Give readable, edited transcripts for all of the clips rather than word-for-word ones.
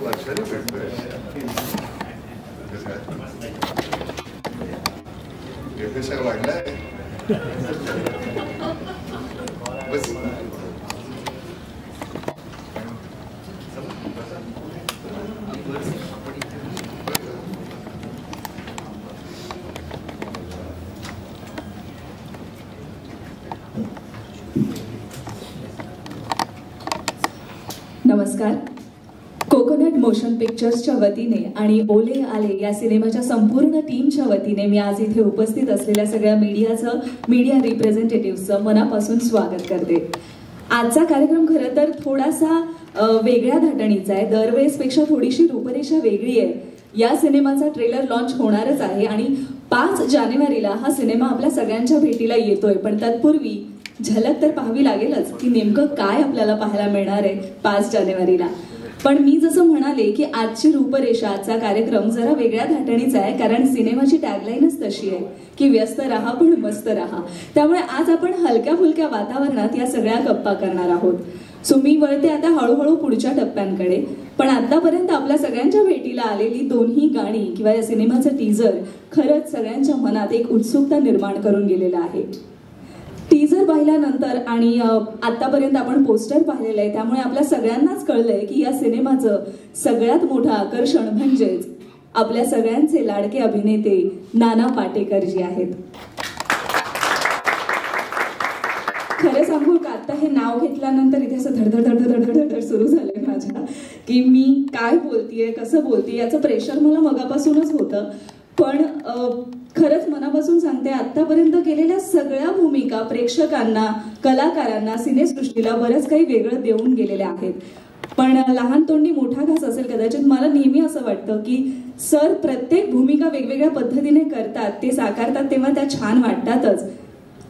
वर्षाने भेटतोय. कसा वाढलाय बस. नमस्कार. कोकोनट मोशन पिक्चर्सच्या वतीने आणि ओले आले या सिनेमाच्या संपूर्ण टीमच्या वतीने मी आज इथे उपस्थित असलेल्या सगळ्या मीडिया रिप्रेझेंटेटिव्हचं मनापासून स्वागत करते. आजचा कार्यक्रम खरं तर थोडासा वेगळ्या धाटणीचा आहे. दरवेळेसपेक्षा थोडीशी रूपरेषा वेगळी आहे. या सिनेमाचा ट्रेलर लॉन्च होणारच आहे आणि 5 जानेवारीला हा सिनेमा आपल्या सगळ्यांच्या भेटीला येतोय. पण तत्पूर्वी झलक तर पाहावी लागेलच की नेमकं काय आपल्याला पाहायला मिळणार आहे 5 जानेवारीला. पण मी जसं म्हणाले की आजची रूपरेषा, आजचा कार्यक्रम जरा वेगळ्या धाटणीचा आहे, कारण सिनेमाची टॅगलाईनच तशी आहे की व्यस्त राहा पण मस्त राहा. त्यामुळे आज आपण हलक्या फुलक्या वातावरणात या सगळ्या गप्पा करणार आहोत. सो मी वळते आता हळूहळू पुढच्या टप्प्यांकडे. पण आतापर्यंत आपल्या सगळ्यांच्या भेटीला आलेली दोन्ही गाणी किंवा या सिनेमाचं टीजर खरंच सगळ्यांच्या मनात एक उत्सुकता निर्माण करून गेलेलं आहे. टीजर पाहिल्यानंतर आणि आतापर्यंत आपण पोस्टर पाहिलेलं आहे, त्यामुळे आपल्या सगळ्यांनाच कळलंय की या सिनेमाचं सगळ्यात मोठं आकर्षण म्हणजेच आपल्या सगळ्यांचे लाडके अभिनेते नाना पाटेकर जी आहेत. खरं सांगू का, आता हे नाव घेतल्यानंतर इथे असं धडधड धडधड धडधड धडधड सुरू झालंय माझ्या की मी काय बोलतीये, कसं बोलतीये याचं प्रेशर मला मगापासूनच होतं. पण खरंच मनापासून सांगते, आतापर्यंत केलेल्या सगळ्या भूमिका प्रेक्षकांना, कलाकारांना, सिनेसृष्टीला बरंच काही वेगळं देऊन गेलेल्या आहेत. पण लहान तोंडी मोठा घास असेल कदाचित. मला नेहमी असं वाटतं की सर प्रत्येक भूमिका वेगवेगळ्या पद्धतीने करतात, ते साकारतात तेव्हा त्या छान वाटतातच.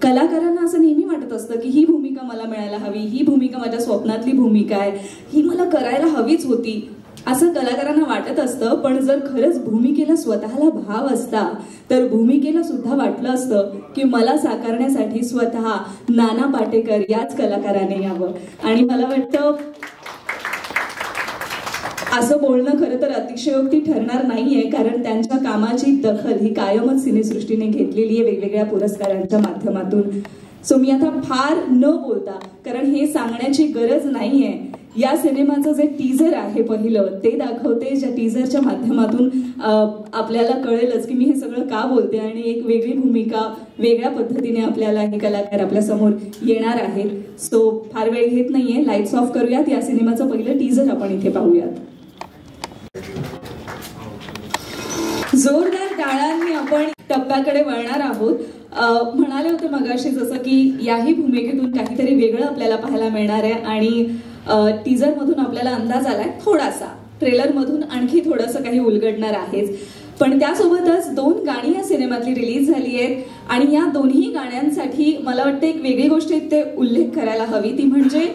कलाकारांना असं नेहमी वाटत असतं की ही भूमिका मला मिळायला हवी, ही भूमिका माझ्या स्वप्नातली भूमिका आहे, ही मला करायला हवीच होती, असं कलाकारांना वाटत असतं. पण जर खरंच भूमिकेला स्वतःला भाव असता तर भूमिकेला सुद्धा वाटलं असतं की मला साकारण्यासाठी स्वतः नाना पाटेकर याच कलाकाराने यावं. आणि मला वाटतं असं बोलणं खरं तर अतिशयोक्ती ठरणार नाहीये, कारण त्यांच्या कामाची दखल ही कायमच सिनेसृष्टीने घेतलेली आहे वेगवेगळ्या पुरस्कारांच्या माध्यमातून. सो मी आता फार न बोलता, कारण हे सांगण्याची गरज नाहीये, या सिनेमाचं जे टीजर आहे पहिलं ते दाखवते, ज्या टीजरच्या माध्यमातून आपल्याला कळेलच की मी हे सगळं का बोलते आणि एक वेगळी भूमिका वेगळ्या पद्धतीने आपल्याला हे कलाकार आपल्या समोर येणार आहेत. सो फार वेळ घेत नाहीये, लाईट्स ऑफ करूयात. या सिनेमाचं पहिलं टीजर आपण इथे पाहूयात. जोरदार टाळ्यांनी आपण टप्प्याकडे वळणार आहोत. म्हणाले होते मगाशी जसं की याही भूमिकेतून काहीतरी वेगळं आपल्याला पाहायला मिळणार आहे आणि टीजर मधून आपल्याला अंदाज आलाय थोडासा, ट्रेलर मधून आणखी थोडंसं काही उलगडणार आहेच. पण त्यासोबतच 2 गाणी या सिनेमातली रिलीज झाली आहेत आणि या दोन्ही गाण्यांसाठी मला वाटतं एक वेगळी गोष्ट इथे उल्लेख करायला हवी, ती म्हणजे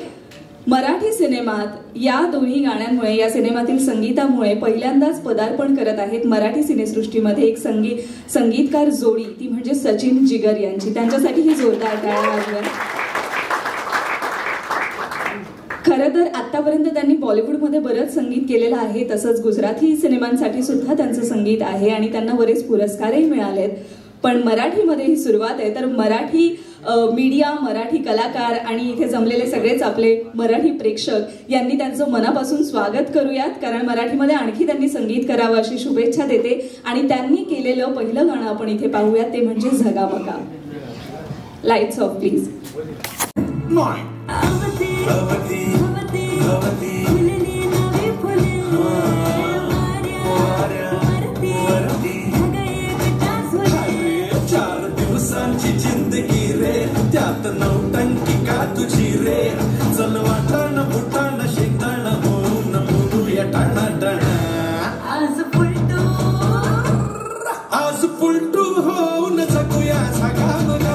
मराठी सिनेमात या दोन्ही गाण्यांमुळे, या सिनेमातील संगीतामुळे पहिल्यांदाच पदार्पण करत आहेत मराठी सिनेसृष्टीमध्ये एक संगीतकार जोडी, ती म्हणजे सचिन जिगर यांची. त्यांच्यासाठी ही जोरदार टाळ्या वाजवा. खरं तर आतापर्यंत त्यांनी बॉलिवूडमध्ये बरंच संगीत केलेलं आहे, तसंच गुजराती सिनेमांसाठी सुद्धा त्यांचं संगीत आहे आणि त्यांना बरेच पुरस्कारही मिळालेत. पण मराठीमध्ये ही सुरुवात आहे. तर मराठी मीडिया, मराठी कलाकार आणि इथे जमलेले सगळेच आपले मराठी प्रेक्षक यांनी त्यांचं मनापासून स्वागत करूयात, कारण मराठीमध्ये आणखी त्यांनी संगीत करावं अशी शुभेच्छा देते. आणि त्यांनी केलेलं पहिलं गाणं आपण इथे पाहूयात, ते म्हणजे झगामगा. Lights of please. जिंदगी रे त्यात नौटंकी का तुझी रे, चल वाटाण फुटाण शेंगदाण होऊन बोलूया टाणा टाणा. आज पुलटू होऊन जगूया झगामगा.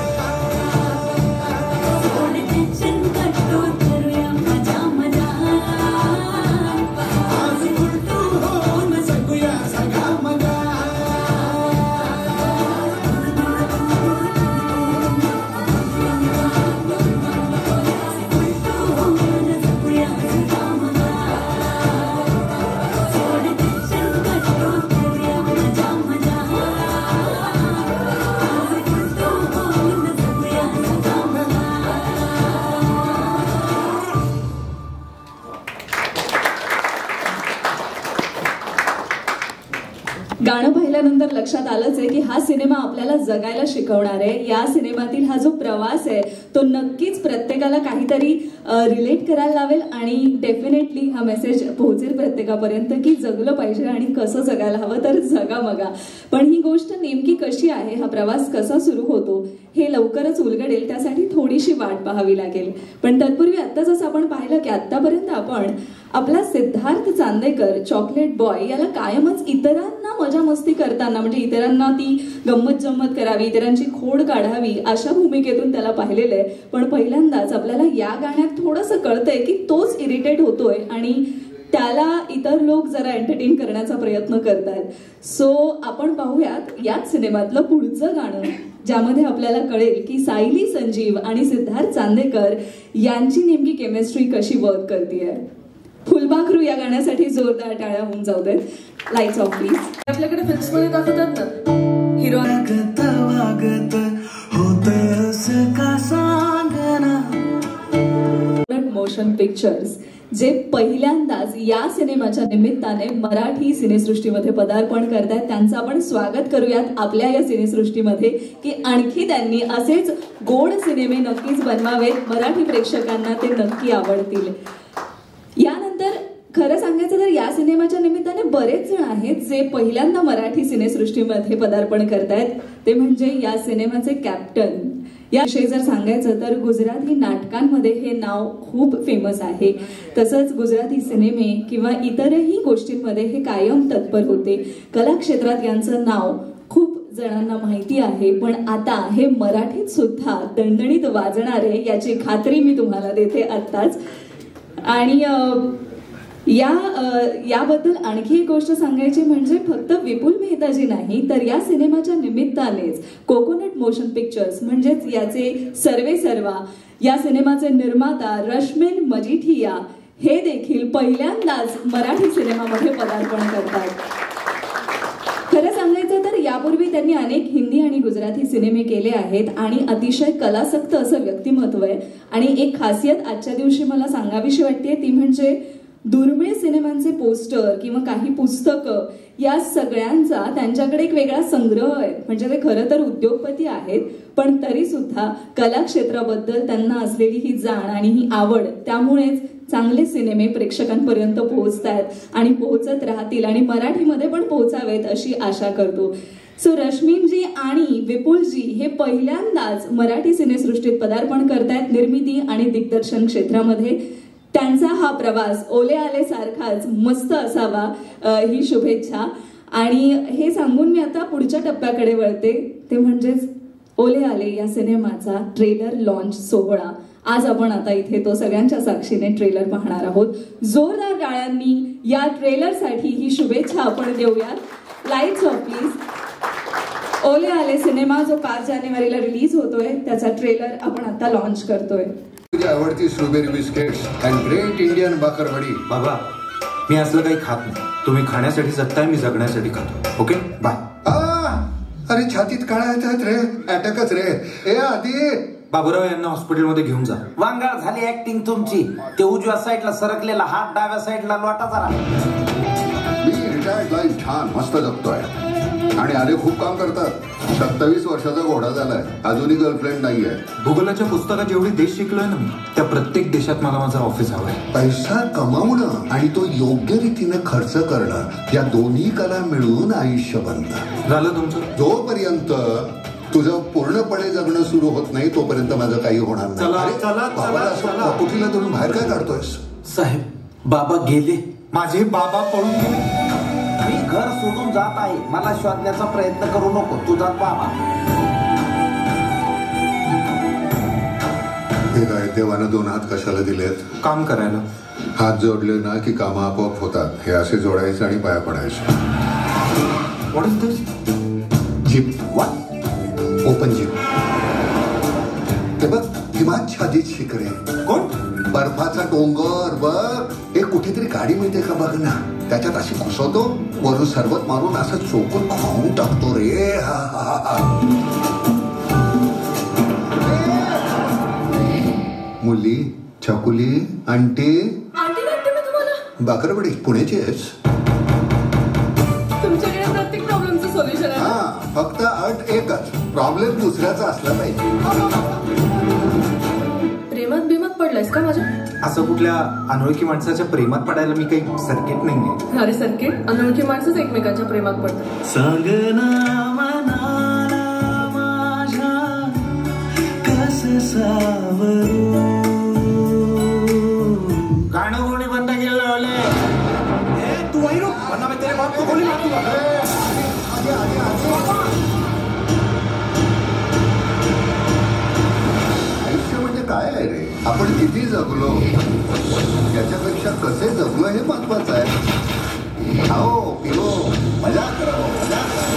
गाणं पाहिल्यानंतर लक्षात आलंच आहे की हा सिनेमा आपल्याला जगायला शिकवणार आहे. या सिनेमातील हा जो प्रवास आहे तो नक्कीच प्रत्येकाला काहीतरी रिलेट करायला लावेल आणि डेफिनेटली हा मेसेज पोहोचेल प्रत्येकापर्यंत की जगलं पाहिजे आणि कसं जगायला हवं तर जगा मगा. पण ही गोष्ट नेमकी कशी आहे, हा प्रवास कसा सुरू होतो हे लवकरच उलगडेल. त्यासाठी थोडीशी वाट पाहावी लागेल. पण तत्पूर्वी आता जसं आपण पाहिलं की आतापर्यंत आपण आपला सिद्धार्थ चांदेकर चॉकलेट बॉय याला कायमच इतरांना मजा मस्ती करताना, म्हणजे इतरांना ती गंमत जम्मत करावी, इतरांची खोड काढावी अशा भूमिकेतून त्याला पाहिलेलं आहे. पण पहिल्यांदाच आपल्याला या गाण्यात थोडंसं कळतंय की तोच इरिटेट होतोय आणि त्याला इतर लोक जरा एंटरटेन करण्याचा प्रयत्न करतायत. सो आपण पाहूयात याच सिनेमातलं पुढचं गाणं, ज्यामध्ये आपल्याला कळेल की सायली संजीव आणि सिद्धार्थ चांदेकर यांची नेमकी केमिस्ट्री कशी वर्क करतेय. फुलपाखरू या गाण्यासाठी जोरदार टाळ्या होऊन जाऊ देत. Lights of please. आपल्याकडे फिल्म्स मध्ये दाखवतात ना हिरो मोशन पिक्चर्स जे पहिल्यांदाच या सिनेमाच्या निमित्ताने मराठी सिनेसृष्टीमध्ये पदार्पण करतायत, त्यांचं आपण स्वागत करूयात आपल्या या सिनेसृष्टीमध्ये की आणखी त्यांनी असेच गोड सिनेमे नक्कीच बनवावेत, मराठी प्रेक्षकांना ते नक्की आवडतील. यानंतर खरं सांगायचं तर या सिनेमाच्या निमित्ताने बरेच जण आहेत जे पहिल्यांदा मराठी सिनेसृष्टीमध्ये पदार्पण करतायत. ते म्हणजे या सिनेमाचे कॅप्टन. याविषयी जर सांगायचं तर गुजराती नाटकांमध्ये हे नाव खूप फेमस आहे. तसंच गुजराती सिनेमे किंवा इतरही गोष्टींमध्ये हे कायम तत्पर होते. कला क्षेत्रात यांचं नाव खूप जणांना माहिती आहे. पण आता हे मराठीत सुद्धा दणदणीत वाजणार आहे याची खात्री मी तुम्हाला देते आत्ताच. आणि याबद्दल आणखी एक गोष्ट सांगायची म्हणजे फक्त विपुल मेहताजी नाही तर या सिनेमाच्या निमित्तानेच कोकोनट मोशन पिक्चर्स म्हणजेच याचे सर्वेसर्वा या सिनेमाचे निर्माता रश्मिन मजिठिया हे देखील पहिल्यांदाच मराठी सिनेमामध्ये पदार्पण करतात. खरं सांगायचं तर यापूर्वी त्यांनी अनेक हिंदी आणि गुजराती सिनेमे केले आहेत आणि अतिशय कलासक्त असं व्यक्तिमत्व आहे. आणि एक खासियत आजच्या दिवशी मला सांगावीशी वाटते ती म्हणजे दुर्मिळ सिनेमांचे पोस्टर किंवा काही पुस्तकं या सगळ्यांचा त्यांच्याकडे एक वेगळा संग्रह आहे. म्हणजे ते खरं तर उद्योगपती आहेत पण तरी सुद्धा कला क्षेत्राबद्दल त्यांना असलेली ही जाण आणि ही आवड, त्यामुळेच चांगले सिनेमे प्रेक्षकांपर्यंत पोहोचतायत आणि पोहोचत राहतील आणि मराठीमध्ये पण पोहोचावेत अशी आशा करतो. सो रश्मीनजी आणि विपुलजी हे पहिल्यांदाच मराठी सिनेसृष्टीत पदार्पण करतायत निर्मिती आणि दिग्दर्शन क्षेत्रामध्ये. त्यांचा हा प्रवास ओले आले सारखाच मस्त असावा ही शुभेच्छा. आणि हे सांगून मी आता पुढच्या टप्प्याकडे वळते, ते म्हणजेच ओले आले या सिनेमाचा ट्रेलर लॉन्च सोहळा. आज आपण आता इथे तो सगळ्यांच्या साक्षीने ट्रेलर पाहणार आहोत. जोरदार टाळ्यांनी या ट्रेलरसाठी ही शुभेच्छा आपण देऊयात. Lights of please. ओले आले सिनेमा जो 5 जानेवारीला रिलीज होतोय त्याचा ट्रेलर आपण आता लॉन्च करतोय. तुझी आवडती strawberry biscuits and great Indian bakarwadi. बाबा मी असलं काही खात नाही. तुम्ही खाण्यासाठी जगताय, मी जगण्यासाठी खातो. Okay bye. अरे छातीत काळा येतात रे, अटॅकच रे. ए आधी बाबूराव यांना हॉस्पिटलमध्ये घेऊन जा. वांगाळ झाली ऍक्टिंग तुमची. ते उजव्या साईडला सरकलेला हात डाव्या साईडला लोटा जरा. मी रिटायर्ड लाईफ छान मस्त जगतोय आणि आले खूप काम करतात. 27 वर्षाचा घोडा झालाय, अजूनही गर्लफ्रेंड नाहीये. भूगोलाच्या पुस्तकात जेवढे देश शिकलोय ना मी, त्या प्रत्येक देशात मला माझं ऑफिस हवंय. पैसा कमावणं आणि तो योग्य रीतीने खर्च करणं या दोन्ही कला मिळून आयुष्य बनतं. झालं तुमचं? जोपर्यंत तुझं पूर्णपणे जगणं सुरू होत नाही तोपर्यंत माझं काही होणार नाही. बाबाला कुठीला धरून बाहेर काय काढतोयस? साहेब बाबा गेले. माझे बाबा पळून गेले. मी घर सोडून जात आहे. मला शोधण्याचा प्रयत्न करू नको. तुझा बाबा. हे काय देवानं 2 हात कशाला दिलेत? काम करायला. हात जोडले ना की काम आपोआप होतात. हे असे जोडायचे आणि पाया पडायचे. What is this? Jeep. Open jeep. ते बघ हिमाच्छादित शिखरे. कोण? बर्फाचा डोंगर बघ. हे कुठेतरी गाडी मिळते का बघ ना. त्याच्यात अशी घुसवतो, वरून सरबत मारून असं चोकून खाऊन टाकतो रे. मुली, छकुली, आंटी. आंटी वाटते मी तुम्हाला. बाकरवडी पुण्याची आहेस? तुमच्याकडे प्रत्येक प्रॉब्लेम प्रॉब्लेम दुसऱ्याचा असला पाहिजे. प्रेमात बिमात पडलायस का माझ्या? असं कुठल्या अनोळखी माणसाच्या प्रेमात पडायला मी काही सर्किट नाहीये. अरे सर्किट, अनोळखी माणसंच एकमेकांच्या प्रेमात पडतात. सांगना मनाला माझ्या कसं सावरू. गाणं गोणी बंद केलं ओले. तू वही वरना मैं तेरे बाप को गोली मार दूंगा. आयुष्य म्हणजे काय आहे रे? आपण किती जगलो याच्यापेक्षा कसे जगलो हे महत्वाचं आहे. खाओ पिओ मजा करो, मजा करो.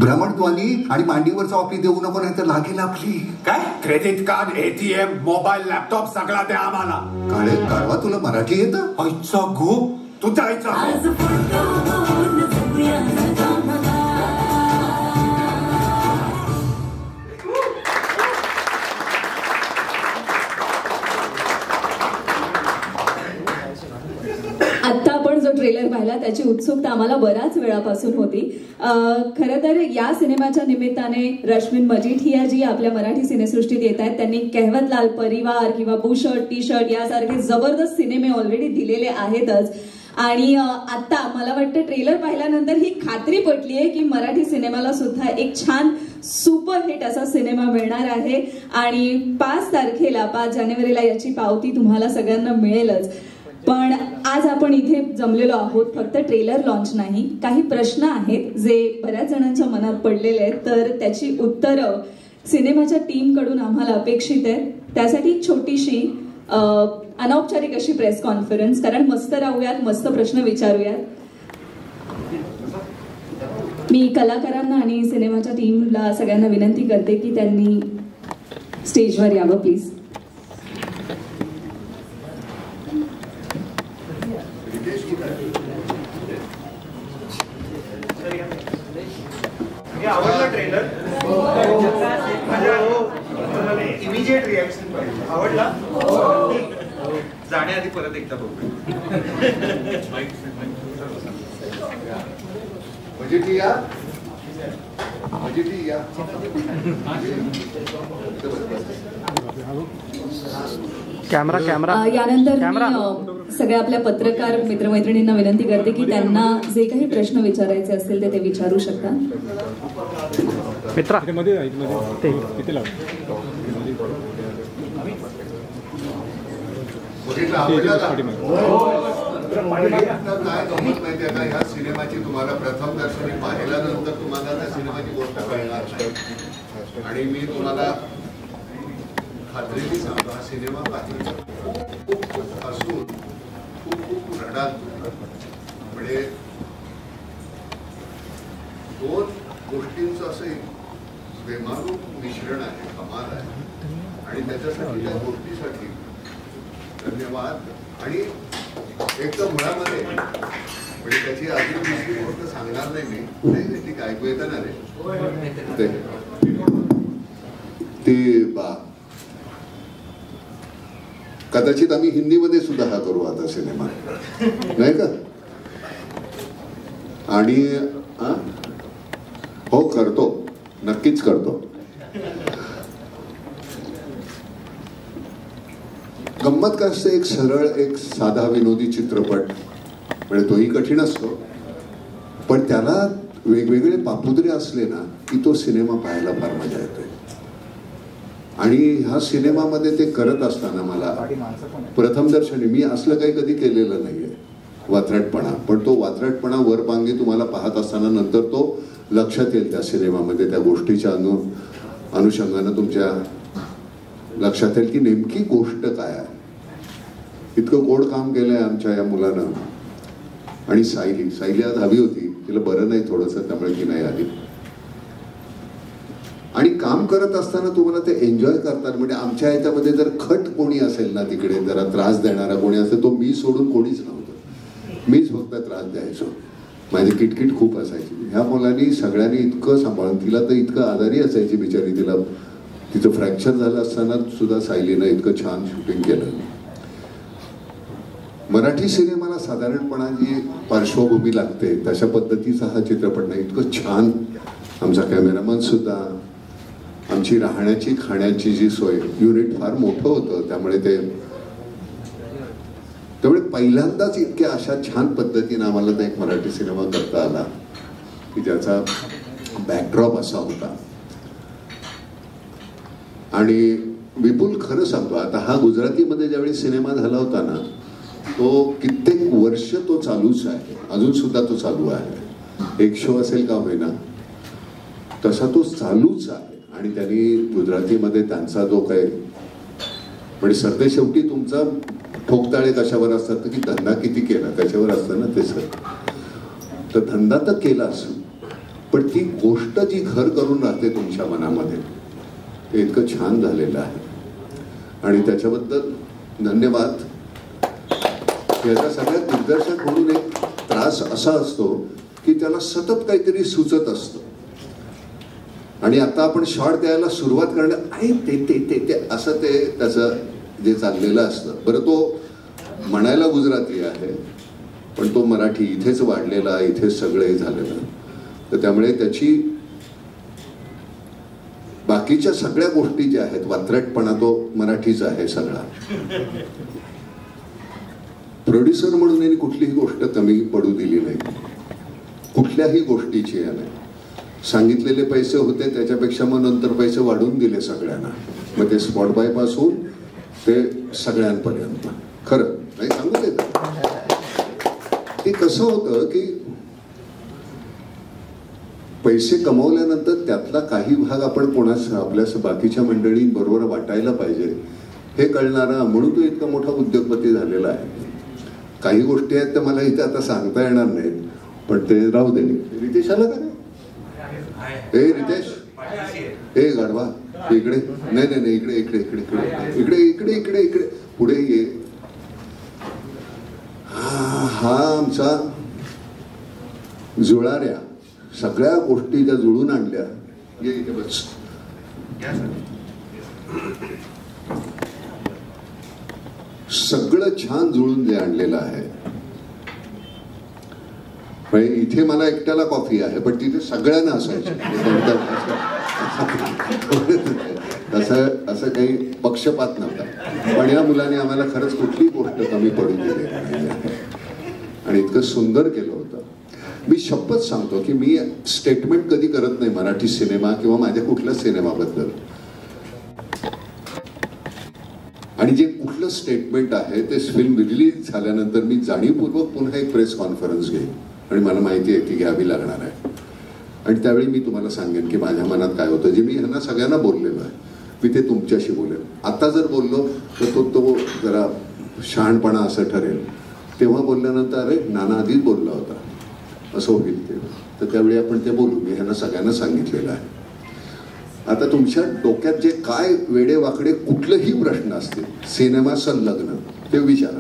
भ्रमणध्वनी आणि मांडीवरचा ऑफिस देऊ नको नाही तर लागेल आपली. काय credit card, ATM, mobile, laptop सगळा द्या आम्हाला. काळे काढवा तुला मराठी येतं? आईचा गो तुझ्या आईचा आत्ता आपण जो ट्रेलर पाहिला त्याची उत्सुकता आम्हाला बऱ्याच वेळापासून होती. खरं तर या सिनेमाच्या निमित्ताने रश्मिन मजीठिया जी आपल्या मराठी सिनेसृष्टीत येत आहेत त्यांनी कहवत लाल परिवार किंवा बुशर्ट टी शर्ट यासारखे जबरदस्त सिनेमे ऑलरेडी दिलेले आहेतच. आणि आता मला वाटतं ट्रेलर पाहिल्यानंतर ही खात्री पटली आहे की मराठी सिनेमाला सुद्धा एक छान सुपरहिट असा सिनेमा मिळणार आहे. आणि 5 तारखेला 5 जानेवारीला याची पावती तुम्हाला सगळ्यांना मिळेलच. पण आज आपण इथे जमलेलो आहोत फक्त ट्रेलर लॉन्च नाही, काही प्रश्न आहेत जे बऱ्याच जणांच्या मनात पडलेले आहेत, तर त्याची उत्तरं सिनेमाच्या टीमकडून आम्हाला अपेक्षित आहे. त्यासाठी एक छोटीशी अनौपचारिक अशी प्रेस कॉन्फरन्स, कारण मस्त राहूयात, मस्त प्रश्न विचारूयात. मी कलाकारांना आणि सिनेमाच्या टीमला सगळ्यांना विनंती करते की त्यांनी स्टेजवर यावं प्लीज. आवडला ट्रेलर? इमिजिएट रिॲक्शन पाहिजे. आवडला? जाण्याआधी परत एकदा बघू. मजीठिया कॅमेरा कॅमेरा यानंतर मी सगळ्या आपल्या पत्रकार मित्रमैत्रिणींना विनंती करते की त्यांना जे काही प्रश्न विचारायचे असतील ते विचारू शकतात. मित्रा काय गमत माहितीये का, ह्या सिनेमाची तुम्हाला प्रथम दर्शनी पाहिल्यानंतर तुम्हाला त्या सिनेमाची गोष्ट कळणार नाही. आणि मी तुम्हाला खात्रीने सांगतो, हा सिनेमा पाहिल्यानंतर खूप हसून खूप रडाल. म्हणजे 2 गोष्टींचं असं एक बेमालूम मिश्रण आहे, कमाल आहे. आणि त्याच्यासाठी त्या गोष्टीसाठी धन्यवाद. आणि एक तर मुळामध्ये म्हणजे त्याची अजून दुसरी गोष्ट सांगणार नाही मी. नाही ठीक आहे, ऐकू येतं ना रे ते बा. कदाचित आम्ही हिंदीमध्ये सुद्धा हा करू आता सिनेमा, नाही का? आणि हो करतो, नक्कीच करतो. गंमत का असते, एक सरळ एक साधा विनोदी चित्रपट म्हणजे तोही कठीण असतो, पण त्याला वेगवेगळे पापुद्रे असले ना की तो सिनेमा पाहायला फार मजा येते. आणि ह्या सिनेमामध्ये ते करत असताना मला प्रथम दर्शनी मी असलं काही कधी केलेलं नाहीये, वात्रटपणा. पण तो वात्रटपणा वरपांगी तुम्हाला पाहत असताना नंतर तो लक्षात येईल त्या सिनेमामध्ये, त्या गोष्टीच्या अनुषंगानं तुमच्या लक्षात येईल की नेमकी गोष्ट काय आहे. इतकं गोड काम केलंय आमच्या या मुलानं. आणि सायली आज हवी होती, तिला बरं नाही थोडंसं, त्यामुळे ती नाही आली. आणि काम करत असताना तुम्हाला ते एन्जॉय करतात. म्हणजे आमच्या ह्याच्यामध्ये जर खट कोणी असेल ना तिकडे, जरा त्रास देणारा कोणी असेल, तो मी सोडून कोणीच नव्हतं. मीच फक्त त्रास द्यायचो. माझी किटकिट खूप असायची. ह्या मुलांनी सगळ्यांनी इतकं सांभाळून, तिला तर इतकं आजारी असायची बिचारी, तिचं फ्रॅक्चर झालं असताना सुद्धा सायलीनं इतकं छान शूटिंग केलं. मराठी सिनेमाला साधारणपणा जी पार्श्वभूमी लागते तशा पद्धतीचा हा चित्रपट नाही, इतकं छान आमचा कॅमेरामन सुद्धा, आमची राहण्याची खाण्याची जी सोय, युनिट फार मोठं होतं त्यामुळे त्यामुळे पहिल्यांदाच इतक्या अशा छान पद्धतीने आम्हाला तो एक मराठी सिनेमा करता आला की ज्याचा बॅकड्रॉप असा होता. आणि विपुल खरं सांगतो, आता हा गुजरातीमध्ये ज्यावेळी सिनेमा झाला होता ना, तो कित्येक वर्ष तो चालूच आहे, अजून सुद्धा तो चालू आहे. एक शो असेल का होईना तसा तो चालूच आहे. आणि त्यांनी गुजरातीमध्ये त्यांचा जो काही म्हणजे सरते शेवटी तुमचा ठोकताळे कशावर असतात की धंदा किती केला त्याच्यावर असतं ना ते सर. तर धंदा तर केलाच, पण ती गोष्ट जी घर करून राहते तुमच्या मनामध्ये ते इतकं छान झालेलं आहे. आणि त्याच्याबद्दल धन्यवाद. याचा सगळ्यात दिग्दर्शक म्हणून एक त्रास असा असतो की त्याला सतत काहीतरी सुचत असतं. आणि आता आपण शॉर्ट द्यायला सुरुवात करणं आहे ते ते ते ते असं ते त्याचं जे चाललेलं असतं. बरं, तो म्हणायला गुजराती आहे पण तो मराठी इथेच वाढलेला, इथेच सगळं झालेलं. तर त्यामुळे त्याची बाकीच्या सगळ्या गोष्टी ज्या आहेत, वात्रटपणा तो मराठीच आहे सगळा. प्रोड्युसर म्हणून यांनी कुठलीही गोष्ट कमी पडू दिली नाही, कुठल्याही गोष्टीची. याने सांगितलेले पैसे होते त्याच्यापेक्षा मग नंतर पैसे वाढवून दिले सगळ्यांना. मग ते स्पॉट बाय पासून ते सगळ्यांपर्यंत. खरं नाही सांगू दे. ते कसं होतं की पैसे कमवल्यानंतर त्यातला काही भाग आपण कोणास आपल्या बाकीच्या मंडळींबरोबर वाटायला पाहिजे हे कळणारा, म्हणून तो इतका मोठा उद्योगपती झालेला आहे. काही गोष्टी आहेत त्या मला इथे आता सांगता येणार नाहीत, पण ते राहू दे. रितेश आला का? ए रितेश, ए गाढवा इकडे. नाही नाही नाही, इकडे इकडे इकडे इकडे इकडे इकडे इकडे पुढे ये. हा आमचा जुळाऱ्या, सगळ्या गोष्टी त्या जुळून आणल्या. ये इथे बस. सगळं छान जुळून जे आणलेलं आहे. इथे मला एकट्याला कॉफी आहे पण तिथे सगळ्यांना असायची. असं काही पक्षपात नव्हता. पण या मुलाने आम्हाला खरंच कुठली गोष्ट कमी पडू दिली आणि इतकं सुंदर केलं होतं. मी शपथ सांगतो की मी स्टेटमेंट कधी करत नाही मराठी सिनेमा किंवा माझ्या कुठल्याच सिनेमाबद्दल. आणि जे कुठलं स्टेटमेंट आहे ते फिल्म रिलीज झाल्यानंतर मी जाणीवपूर्वक पुन्हा एक प्रेस कॉन्फरन्स घेईन आणि मला माहिती आहे ती घ्यावी लागणार आहे. आणि त्यावेळी मी तुम्हाला सांगेन की माझ्या मनात काय होतं. जे मी ह्यांना सगळ्यांना बोललेलो आहे मी ते तुमच्याशी बोलेन. आता जर बोललो तर तो जरा शहाणपणा असं ठरेल. तेव्हा बोलल्यानंतर अरे नाना आधीच बोलला होता असं होईल ते. तर त्यावेळी आपण ते बोलू. मी ह्यांना सगळ्यांना सांगितलेलं आहे. आता तुमच्या डोक्यात जे काय वेडे वाकडे कुठलेही प्रश्न असतील सिनेमा संलग्न ते विचारा.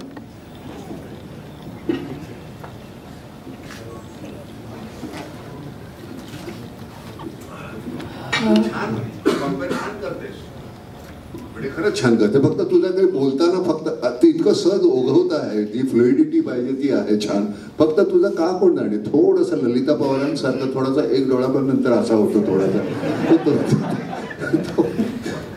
खरंच छान करते. फक्त तुला काही बोलताना फक्त ते इतकं सहज ओघवत आहे, जी फ्लुइडिटी पाहिजे ती आहे छान. फक्त तुझं का कोण जाणे थोडंसं ललिता पवारांसारखं थोडासा एक डोळा पण नंतर असा होतो थोडासा.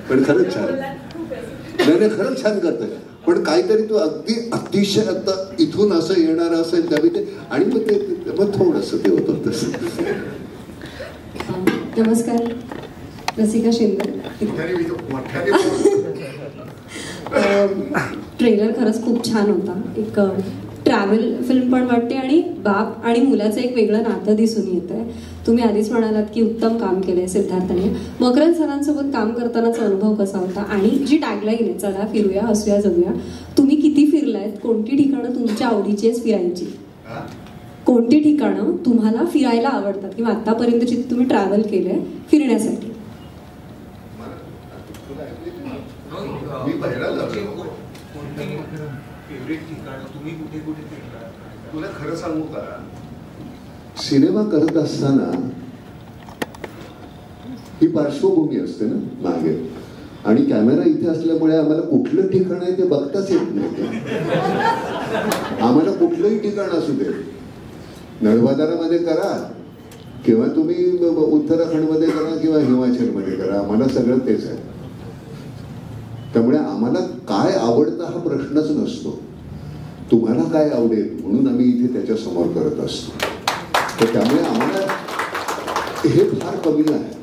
पण खरंच छान. नाही नाही खरंच छान करतोय. पण काहीतरी तू अगदी अतिशय आता इथून असं येणार असेल त्यावेळी ते आणि मग ते मग थोडंसं ते होतं तसं. नमस्कार, रसिका शिंदे. ट्रेलर खरंच खूप छान होता. एक ट्रॅव्हल फिल्म पण वाटते आणि बाप आणि मुलाचं एक वेगळं नातं दिसून येत आहे. तुम्ही आधीच म्हणालात की उत्तम काम केलंय सिद्धार्थने. मकरंद सरांसोबत काम करतानाचा अनुभव कसा होता? आणि जी टॅगलाईन आहे चला फिरूया हसूया जगूया, तुम्ही किती फिरलायत? कोणती ठिकाणं तुमच्या आवडीचीच फिरायची? कोणती ठिकाणं तुम्हाला फिरायला आवडतात किंवा आतापर्यंत जिथे तुम्ही ट्रॅव्हल केलंय फिरण्यासाठी? तुला खरं सांगू का, सिनेमा करत असताना ही पार्श्वभूमी असते ना मागे आणि कॅमेरा इथे असल्यामुळे आम्हाला कुठलं ठिकाण आहे ते बघताच येत नाही. आम्हाला कुठलंही ठिकाण असू दे, नळबाजारामध्ये करा किंवा तुम्ही उत्तराखंडमध्ये करा किंवा हिमाचलमध्ये करा, आम्हाला सगळं तेच आहे. त्यामुळे आम्हाला काय आवडतं हा प्रश्नच नसतो. तुम्हाला काय आवडेल म्हणून आम्ही इथे त्याच्या समोर करत असतो. तर त्यामुळे आम्हाला हे फार कमी आहे.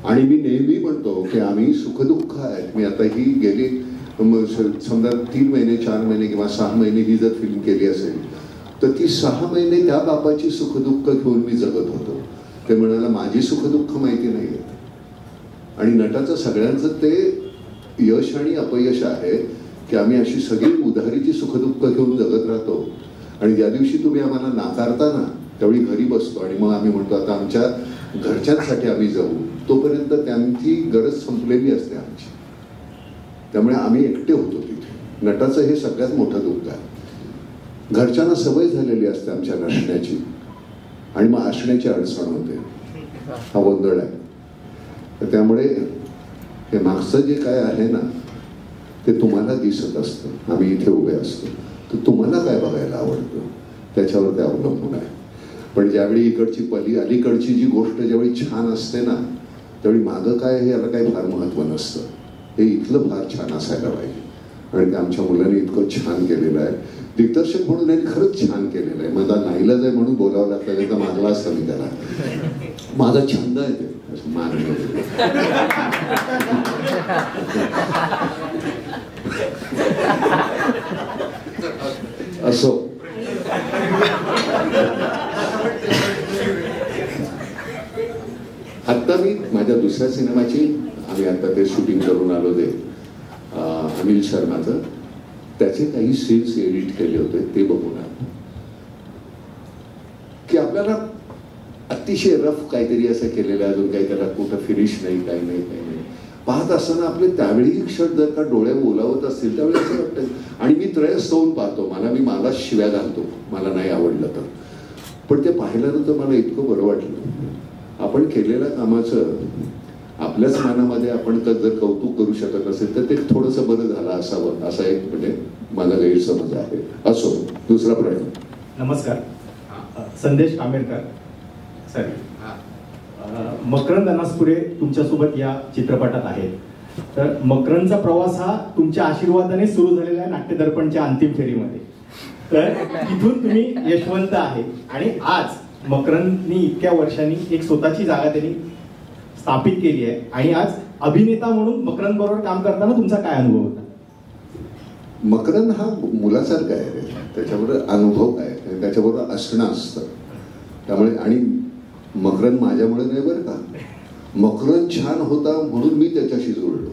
आणि मी नेहमी म्हणतो की आम्ही सुखदुःख आहेत. मी आता ही गेली समजा 3 महिने 4 महिने किंवा 6 महिने ही जर फिल्म केली असेल तर ती 6 महिने त्या बापाची सुखदुःख घेऊन मी जगत होतो. ते म्हणाला माझी सुखदुःख माहिती नाही आहेत. आणि नटाचं सगळ्यांचं ते यश आणि अपयश आहे की आम्ही अशी सगळी उधारीची सुखदुःख घेऊन जगत राहतो. आणि ज्या दिवशी तुम्ही आम्हाला नाकारता ना त्यावेळी घरी बसतो आणि मग आम्ही म्हणतो आता आमच्या घरच्यांसाठी आम्ही जाऊ. तोपर्यंत त्यांची गरज संपलेली असते आमची. त्यामुळे आम्ही एकटे होतो तिथे. नटाचं हे सगळ्यात मोठं दुःख आहे. घरच्यांना सवय झालेली असते आमच्या नसण्याची आणि मग असण्याची अडचण होते. हा गोंधळ आहे. तर त्यामुळे हे मागचं जे काय आहे ना ते तुम्हाला दिसत असतं. आम्ही इथे उभे असतो तर तुम्हाला काय बघायला आवडतं त्याच्यावर ते अवलंबून आहे. पण ज्यावेळी इकडची अलीकडची जी गोष्ट ज्यावेळी छान असते ना त्यावेळी मागं काय हे याला काही फार महत्व नसतं. हे इथलं फार छान असायला पाहिजे. आणि ते आमच्या मुलांनी इतकं छान केलेलं आहे. दिग्दर्शक म्हणून त्यांनी खरंच छान केलेलं आहे. मला नाईलाज आहे म्हणून बोलावं लागतं. तर मागला असतं मी त्याला. माझा छंद आहे ते मागणं. असो. आता मी माझ्या दुसऱ्या सिनेमाची आम्ही आता ते शूटिंग करून आलो ते अनिल शर्माचं. त्याचे काही सीन्स एडिट केले होते ते बघून आलो की आपल्याला अतिशय रफ काहीतरी असं केलेलं आहे. अजून काही त्याला कुठं फिनिश नाही काही नाही पाहत असताना आपले त्यावेळी क्षण जर का डोळे बोलावत असतील त्यावेळी असं वाटतं. आणि मी त्रयस्थ होऊन पाहतो. मला शिव्या घालतो मला नाही आवडलं तर. पण ते पाहिल्यानंतर मला इतकं बरं वाटलं. आपण केलेल्या कामाचं आपल्याच मनामध्ये आपण जर कौतुक करू शकत असेल तर ते थोडंसं बरं झालं असावं असा एक म्हणजे माझा गैरसमज आहे. असो. दुसरा प्रश्न. नमस्कार. संदेश कामेरकर. सॉरी मकरंद अनासपुरे तुमच्यासोबत या चित्रपटात आहेत. तर मकरंदचा प्रवास हा तुमच्या आशीर्वादाने सुरू झालेला आहे नाट्यदर्पणच्या अंतिम फेरीमध्ये. तर तिथून तुम्ही यशवंत आहे आणि आज मकरंदनी इतक्या वर्षांनी एक स्वतःची जागा त्यांनी स्थापित केली आहे. आणि आज अभिनेता म्हणून मकरंद बरोबर काम करताना तुमचा काय अनुभव होता? मकरंद हा मुलासारखा आहे. त्याच्याबरोबर अनुभव काय त्याच्याबरोबर असणं असतं. त्यामुळे आणि मकरंद माझ्यामुळे नाही बरं का. मकरंद छान होता म्हणून मी त्याच्याशी जुळलो.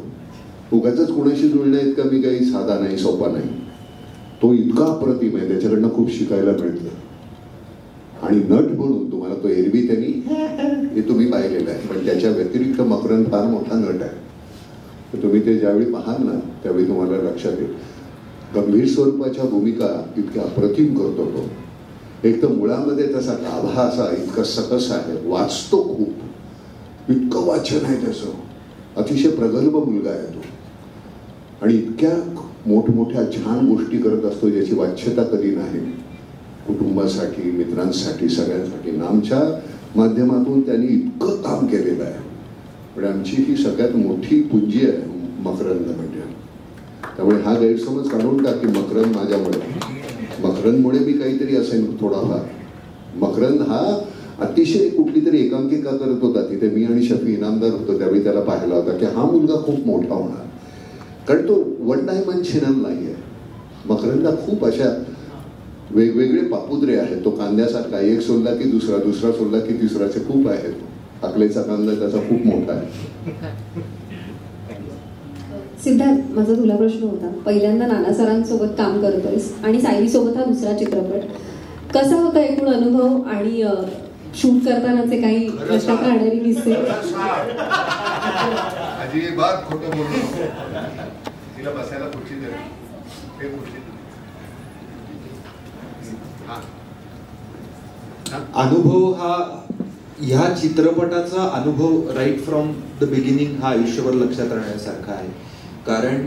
उगाच कुणाशी जुळण्या इतका मी काही साधा नाही सोपा नाही. तो इतका अप्रतिम आहे. त्याच्याकडनं खूप शिकायला मिळतं. आणि नट म्हणून तुम्हाला तो एरवी त्यांनी हे तुम्ही पाहिलेलं आहे. पण त्याच्या व्यतिरिक्त मकरंद फार मोठा नट आहे. तर तुम्ही ते ज्यावेळी पाहाल ना त्यावेळी तुम्हाला लक्षात येईल. गंभीर स्वरूपाच्या भूमिका इतक्या अप्रतिम करतो तो. एक तर मुळामध्ये त्याचा गाभा असा इतका सकस आहे. वाचतो खूप. इतकं वाचन आहे त्याचं. अतिशय प्रगल्भ मुलगा आहे तो. आणि इतक्या मोठमोठ्या छान गोष्टी करत असतो ज्याची वाच्यता कधी नाही. कुटुंबासाठी मित्रांसाठी सगळ्यांसाठी आमच्या माध्यमातून त्यांनी इतकं काम केलेलं आहे. पण आमची ही सगळ्यात मोठी पुंजी आहे मकरंद म्हणजे. त्यामुळे हा गैरसमज काढून टाक की मकरंद माझ्यामुळे मकरंदमुळे मी काहीतरी असेल थोडाफार. मकरंद हा अतिशय कुठली तरी एकांकिका करत होता तिथे. मी आणि शफी इनामदार होतो त्यावेळी त्याला पाहिला होता की हा मुलगा खूप मोठा होणार. कारण तो वन डायमेन्शनल नाही आहे. मकरंदला खूप अशा वेगवेगळे पापुद्रे आहेत. तो कांद्यासारखा एक सोडला की दुसरा दुसरा सोडला की तिसराचे खूप आहेत. अकलेचा कांदा त्याचा खूप मोठा आहे. सिद्धार्थ माझा तुला प्रश्न होता. पहिल्यांदा नाना सरांसोबत काम करतोयस आणि सायली सोबत हा दुसरा चित्रपट. कसा होता एकूण अनुभव आणि शूट करतानाचे काही लक्षात राहणारी किस्से? अजिबात खोटं बोलू नको. तिला बसायला खुर्ची दे. अनुभव हा ह्या चित्रपटाचा अनुभव राईट फ्रॉम द बिगिनिंग हा आयुष्यभर लक्षात राहण्यासारखा आहे. कारण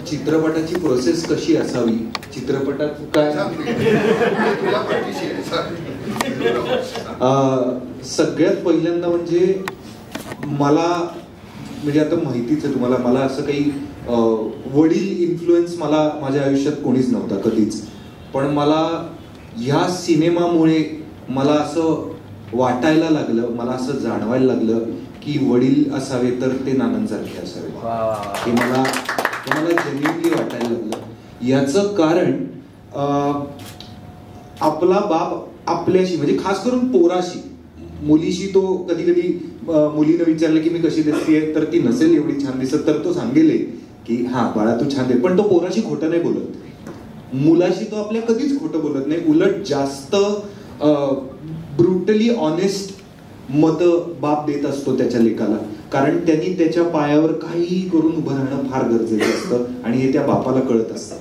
चित्रपटाची प्रोसेस कशी असावी चित्रपटात काय सगळ्यात पहिल्यांदा म्हणजे मला म्हणजे आता माहितीच आहे तुम्हाला, मला असं काही वडील इन्फ्लुएन्स मला माझ्या आयुष्यात कोणीच नव्हता कधीच. पण मला ह्या सिनेमामुळे मला असं वाटायला लागलं, मला असं जाणवायला लागलं की वडील असावे तर ते नानांसारखे असावे. हे मला जेन्युइनली वाटायला लागलं. याचं कारण आपला बाप आपल्याशी म्हणजे खास करून पोराशी, मुलीशी तो कधी कधी मुलीनं विचारलं की मी कशी दिसतेय तर ती नसेल एवढी छान दिसत तर तो सांगेल की हा बाळा तू छान आहे, पण तो पोराशी खोटं नाही बोलत. मुलाशी तो आपल्या कधीच खोटं बोलत नाही, उलट जास्त ब्रुटली ऑनेस्ट मत बाप देत असतो त्याच्या लेकाला. कारण त्यांनी त्याच्या पायावर काही करून उभं राहणं फार गरजेचं असतं आणि हे त्या बापाला कळत असतं.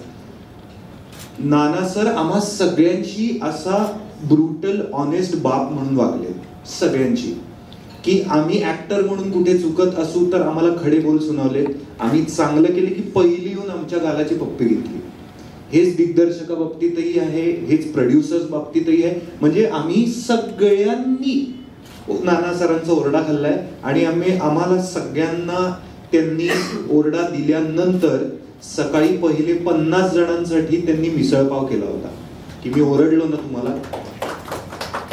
नाना सर आम्हा सगळ्यांची असा ब्रुटल ऑनेस्ट बाप म्हणून वागले, सगळ्यांची, की आम्ही ऍक्टर म्हणून कुठे चुकत असू तर आम्हाला खडे बोल सुनावले, आम्ही चांगलं केले की पहिली येऊन आमच्या गालाची पप्पी घेतली. हेच दिग्दर्शका बाबतीतही आहे, हेच प्रोड्युसर्स बाबतीतही आहे. म्हणजे आम्ही सगळ्यांनी नाना सरांचा ओरडा खाल्लाय आणि आम्हाला सगळ्यांना त्यांनी ओरडा दिल्यानंतर सकाळी पहिले 50 जणांसाठी त्यांनी मिसळपाव केला होता की मी ओरडलो ना तुम्हाला,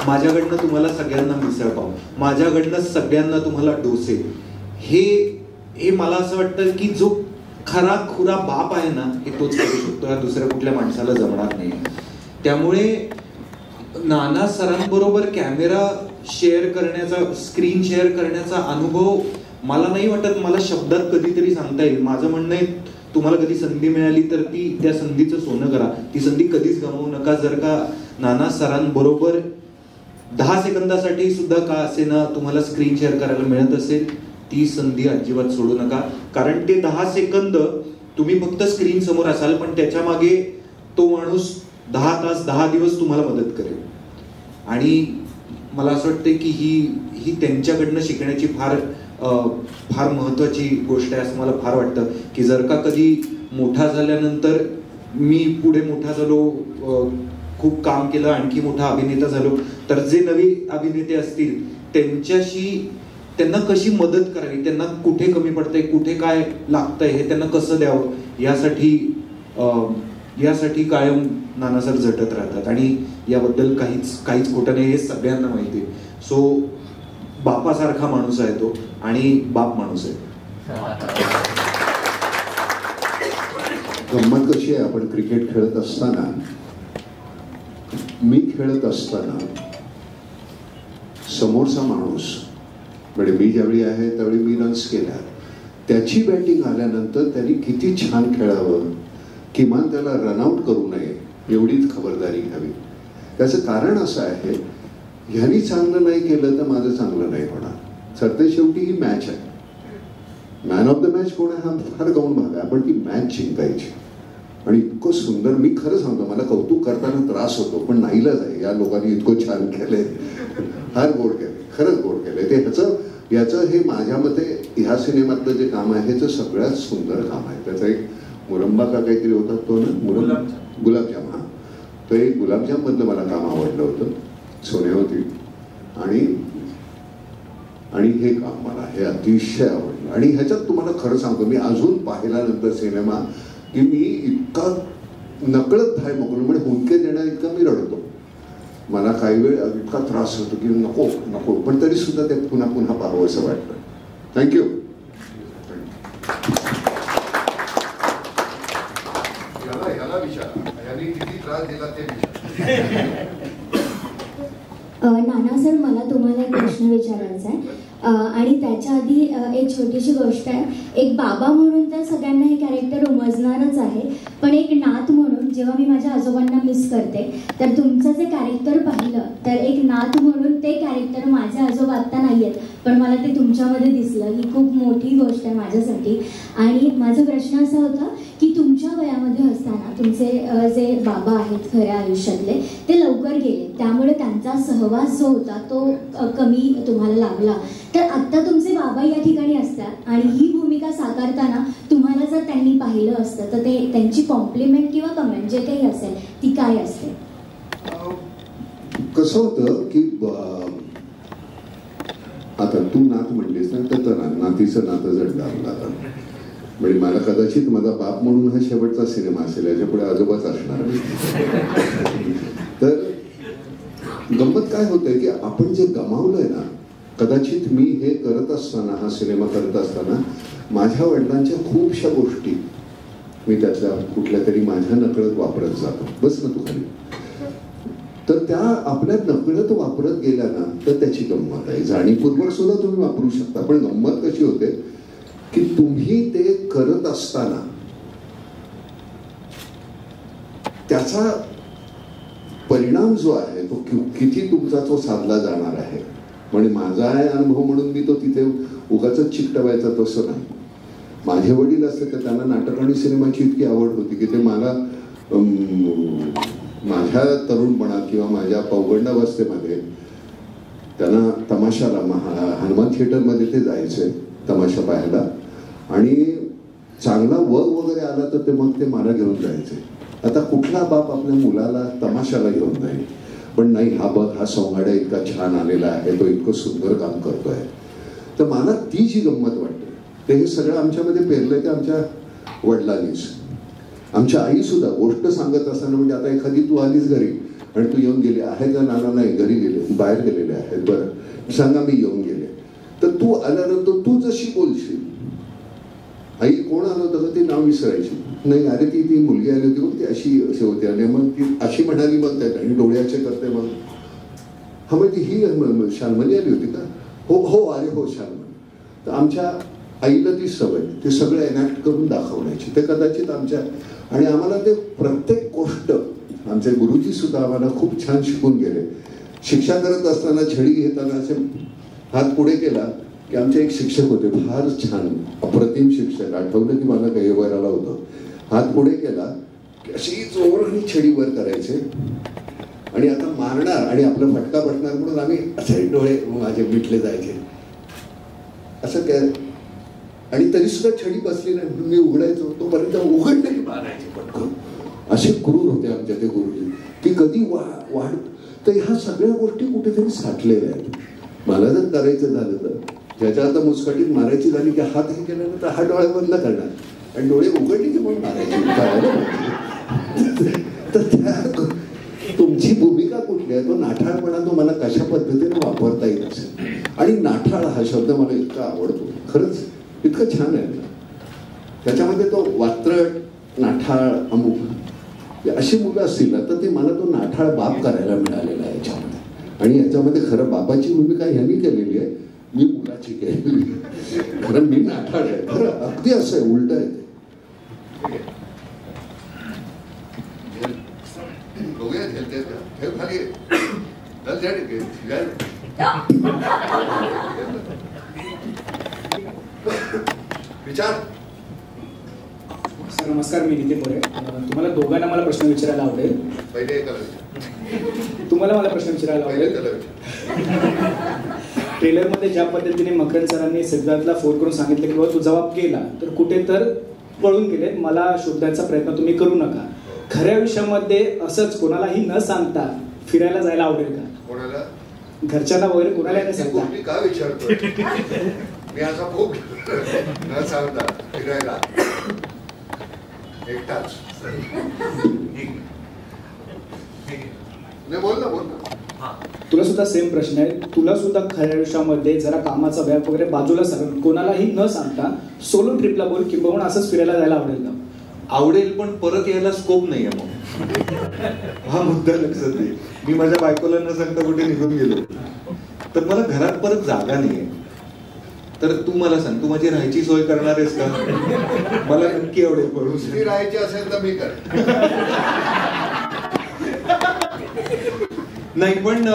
माझ्याकडनं तुम्हाला सगळ्यांना मिसळपाव, माझ्याकडनं सगळ्यांना तुम्हाला डोसे. हे मला असं वाटतं की जो खरा खुरा बाप आहे ना हे तोच करू शकतो, या दुसऱ्या कुठल्या माणसाला जमणार नाही. त्यामुळे नाना सरांबरोबर कॅमेरा शेअर करण्याचा, स्क्रीन शेअर करण्याचा अनुभव मला नाही वाटत मला शब्दात कधीतरी सांगता येईल. माझं म्हणणं आहे तुम्हाला कधी संधी मिळाली तर ती त्या संधीचं सोनं करा, ती संधी कधीच गमावू नका. जर का नाना सरांबरोबर 10 सेकंदासाठी सुद्धा का असेना तुम्हाला स्क्रीन शेअर करायला मिळत असेल ती संधी अजिबात सोडू नका. कारण ते 10 सेकंद तुम्ही फक्त स्क्रीन समोर असाल पण त्याच्या मागे तो माणूस 10 तास 10 दिवस तुम्हाला मदत करेल. आणि मला असं वाटतं की ही त्यांच्याकडनं शिकण्याची फार महत्वाची गोष्ट आहे असं मला फार वाटतं. की जर का कधी मोठा झाल्यानंतर मी पुढे मोठा झालो, खूप काम केलं, आणखी मोठा अभिनेता झालो, तर जे नवी अभिनेते असतील त्यांना कशी मदत करावी, त्यांना कुठे कमी पडतंय, कुठे काय लागतंय हे त्यांना कसं द्यावं, यासाठी कायम नाना सर झटत राहतात. आणि याबद्दल काहीच खोटं नाही, हे सगळ्यांना माहिती आहे. सो बापासारखा माणूस आहे तो आणि बाप माणूस आहे. गंमत कशी आहे, आपण क्रिकेट खेळत असताना, मी खेळत असताना समोरचा माणूस म्हणजे मी ज्यावेळी आहे त्यावेळी मी रन्स केल्या, त्याची बॅटिंग आल्यानंतर त्यांनी किती छान खेळावं, किमान त्याला रनआउट करू नये एवढीच खबरदारी घ्यावी. त्याचं कारण असं आहे, ह्यांनी चांगलं नाही केलं तर माझं चांगलं नाही होणार. सरते शेवटी ही मॅच आहे, मॅन ऑफ द मॅच कोण आहे हा फार गौण भाग आहे, पण ती मॅच जिंकायची. आणि इतकं सुंदर, मी खरं सांगतो मला कौतुक करताना त्रास होतो पण नाईलाज आहे, या लोकांनी इतकं छान केलंय, फार गोड केलंय, खरंच गोड केलंय. ते याचं हे माझ्या मते ह्या सिनेमातलं जे काम आहे हे सगळ्यात सुंदर काम आहे. त्याचा एक मुरंबा का काहीतरी होता तो ना, गुलाबजाम, हा, तो एक गुलाबजाम मधलं मला काम आवडलं होतं, सोन्यावती. आणि हे काम मला हे अतिशय आवडलं. आणि ह्याच्यात तुम्हाला खरं सांगतो, मी अजून पाहिल्यानंतर सिनेमा की मी इतका नकळत भाय मोकळून म्हणजे हुंदके देण्या इतका मी रडतो. मला काही वेळ इतका त्रास होतो की नको पण तरी सुद्धा ते पुन्हा पाहावं असं वाटतं. थँक्यू. याला विचारा, यांनी किती त्रास दिला ते विचारा. नाना सर, मला तुम्हाला एक प्रश्न विचारायचा आहे आणि त्याच्या आधी एक छोटीशी गोष्ट आहे. एक बाबा म्हणून तर सगळ्यांना हे कॅरेक्टर उमजणारच आहे, पण एक नात म्हणून जेव्हा मी माझ्या आजोबांना मिस करते तर तुमचं जे कॅरेक्टर पाहिलं तर एक नात म्हणून ते कॅरेक्टर माझे आजोबा आत्ता नाही आहेत पण मला ते तुमच्यामध्ये दिसलं. ही खूप मोठी गोष्ट आहे माझ्यासाठी. आणि माझा प्रश्न असा होता की तुमच्या वयामध्ये असताना तुमचे जे बाबा आहेत खऱ्या आयुष्यातले ते लवकर गेले, त्यामुळे त्यांचा सहवास जो होता तो कमी तुम्हाला लागला. तर आत्ता तुमचे बाबा या ठिकाणी असतात आणि ही भूमिका साकारताना तुम्हाला जर त्यांनी पाहिलं असतं तर ते त्यांची कॉम्प्लिमेंट किंवा कमेंट जे काही असेल ती काय असते? कसं होतं की आता तू नात म्हणलीस ना, तर नातीचं नातं जडलं आपलं आता. म्हणजे मला कदाचित माझा बाप म्हणून हा शेवटचा सिनेमा असेल, याच्या पुढे आजोबाच असणार. तर गंमत काय होतंय की आपण जे गमावलंय ना, कदाचित मी हे करत असताना, हा सिनेमा करत असताना माझ्या वडिलांच्या खूपशा गोष्टी मी त्यातल्या कुठल्या तरी माझ्या नकळत वापरत जातो. बस ना तू खाली. तर त्या आपल्या नकळत वापरत गेल्या ना, तर त्याची गंमत आहे. जाणीवपूर्वक सुद्धा तुम्ही वापरू शकता, पण गंमत कशी होते की तुम्ही ते करत असताना त्याचा परिणाम जो आहे तो किती तुमचा तो साधला जाणार आहे. म्हणजे माझा आहे अनुभव म्हणून मी तो तिथे उगाच चिकटवायचा तसं नाही. माझे वडील असते तर त्यांना नाटक आणि सिनेमाची इतकी आवड होती की ते मला माझ्या तरुणपणात किंवा माझ्या पौगंडावस्थेमध्ये त्यांना तमाशाला हनुमान थिएटरमध्ये ते जायचे तमाशा पाहायला, आणि चांगला वर्ग वगैरे आला तर ते मग ते मला घेऊन जायचे. आता कुठला बाप आपल्या मुलाला तमाशाला घेऊन जाईल, पण नाही हा बघ हा सोंगाड्या इतका छान आलेला आहे, तो इतकं सुंदर काम करतोय. तर मला ती जी गंमत वाटते ते हे सगळं आमच्यामध्ये पेरलंय ते आमच्या वडिलांनीच. आमच्या आई सुद्धा गोष्ट सांगत असताना, म्हणजे आता एखादी तू आलीस घरी आणि तू येऊन गेली आहे का, नाना नाही घरी गेले बाहेर गेलेले आहेत, बरं सांगा मी येऊन गेले. तर तू आल्यानंतर तू जशी बोलशील, आई कोण आलं होतं ते नाव विसरायची नाही, अरे ती मुलगी आली होती मग ती अशी होती, आणि मग ती अशी म्हणाली, मग त्या आणि डोळ्याचे करते, मग हा म्हणजे ही शाल्मली आली होती का, हो हो अरे हो शाल्मली. तर आमच्या आईला ती सवय ते सगळं एनॅक्ट करून दाखवण्याची. ते कदाचित आमच्या, आणि आम्हाला ते प्रत्येक गोष्ट आमचे गुरुजी सुद्धा आम्हाला खूप छान शिकून गेले. शिक्षा करत असताना छडी घेताना असे हात पुढे केला की आमचे एक शिक्षक होते फार छान अप्रतिम शिक्षक, आठवलं की मला काही वराला होतं. हात पुढे केला की अशी जोराने छडी वर करायचे आणि आता मारणार आणि आपला फटका बसणार म्हणून आम्ही असे डोळे माझे मिटले जायचे असं काय. आणि तरी सुद्धा छडी बसली नाही म्हणून मी उघडायचो, तोपर्यंत उघडले की मारायचे पटकन. असे क्रूर होते आमच्या ते गुरुजी की कधी वाढ. तर ह्या सगळ्या गोष्टी कुठेतरी साठलेल्या आहेत. मला जर करायचं झालं तर ज्याच्या आता मुसकाटीत मारायची झाली की हात हे केल्यानंतर तर हा डोळे बंद करणार आणि डोळे उघडले की मग मारायचे. तर त्या तुमची भूमिका कुठली आहे, तो नाठाळपणा तो मला कशा पद्धतीने वापरता येत असेल. आणि नाठाळ हा शब्द मला इतका आवडतो, खरंच इतकं छान आहे. त्याच्यामध्ये तो वात्रट नाठाळ अमुक अशी मुलं असतील ना, तर ते मला तो नाठाळ बाप करायला मिळालेला आहे याच्यामध्ये. आणि याच्यामध्ये खरं बाबाची भूमिका ह्यांनी केलेली आहे, मी मुलाची केलेली. खरं मी नाठाळ आहे, खरं अगदी असं आहे, उलट आहे. विचार. नमस्कार, मी नितीन मोरे. तुम्हाला दोघांना मला प्रश्न विचारायला आवडेल. पहिले तुम्हाला मला प्रश्न विचारायला आवडेल. ट्रेलरमध्ये ज्या पद्धतीने मकरंद सरांनी सिद्धार्थला फोन करून सांगितलं की बाबा तू जबाब केला तर कुठे तर पळून गेले, मला शोधण्याचा प्रयत्न तुम्ही करू नका. खऱ्या आयुष्यामध्ये असंच कोणालाही न सांगता फिरायला जायला आवडेल का? कोणाला? घरच्यांना वगैरे कोणाला नाही सांगता. मी का विचारतो मी असा खूप न सांगता फिरायला एकटाच. बोल ना. तुला सुद्धा सेम प्रश्न आहे. तुला सुद्धा खऱ्या आयुष्यामध्ये जरा कामाचा व्याप वगैरे बाजूला सांग, कोणालाही न सांगता सोलो ट्रिपला बोल किंवा असंच फिरायला जायला आवडेल का? आवडेल, पण परत यायला स्कोप नाहीये. मग हा मुद्दा लक्षात येईल. मी माझ्या बायकोला न सांगता कुठे निघून गेलो तर मला घरात परत जागा नाहीये. तर तू मला सांग, तू माझी राहायची सोय करणार आहेस का? मला नक्की आवडेल. दुसरी राहायची असेल तर मी कर. नाही, पण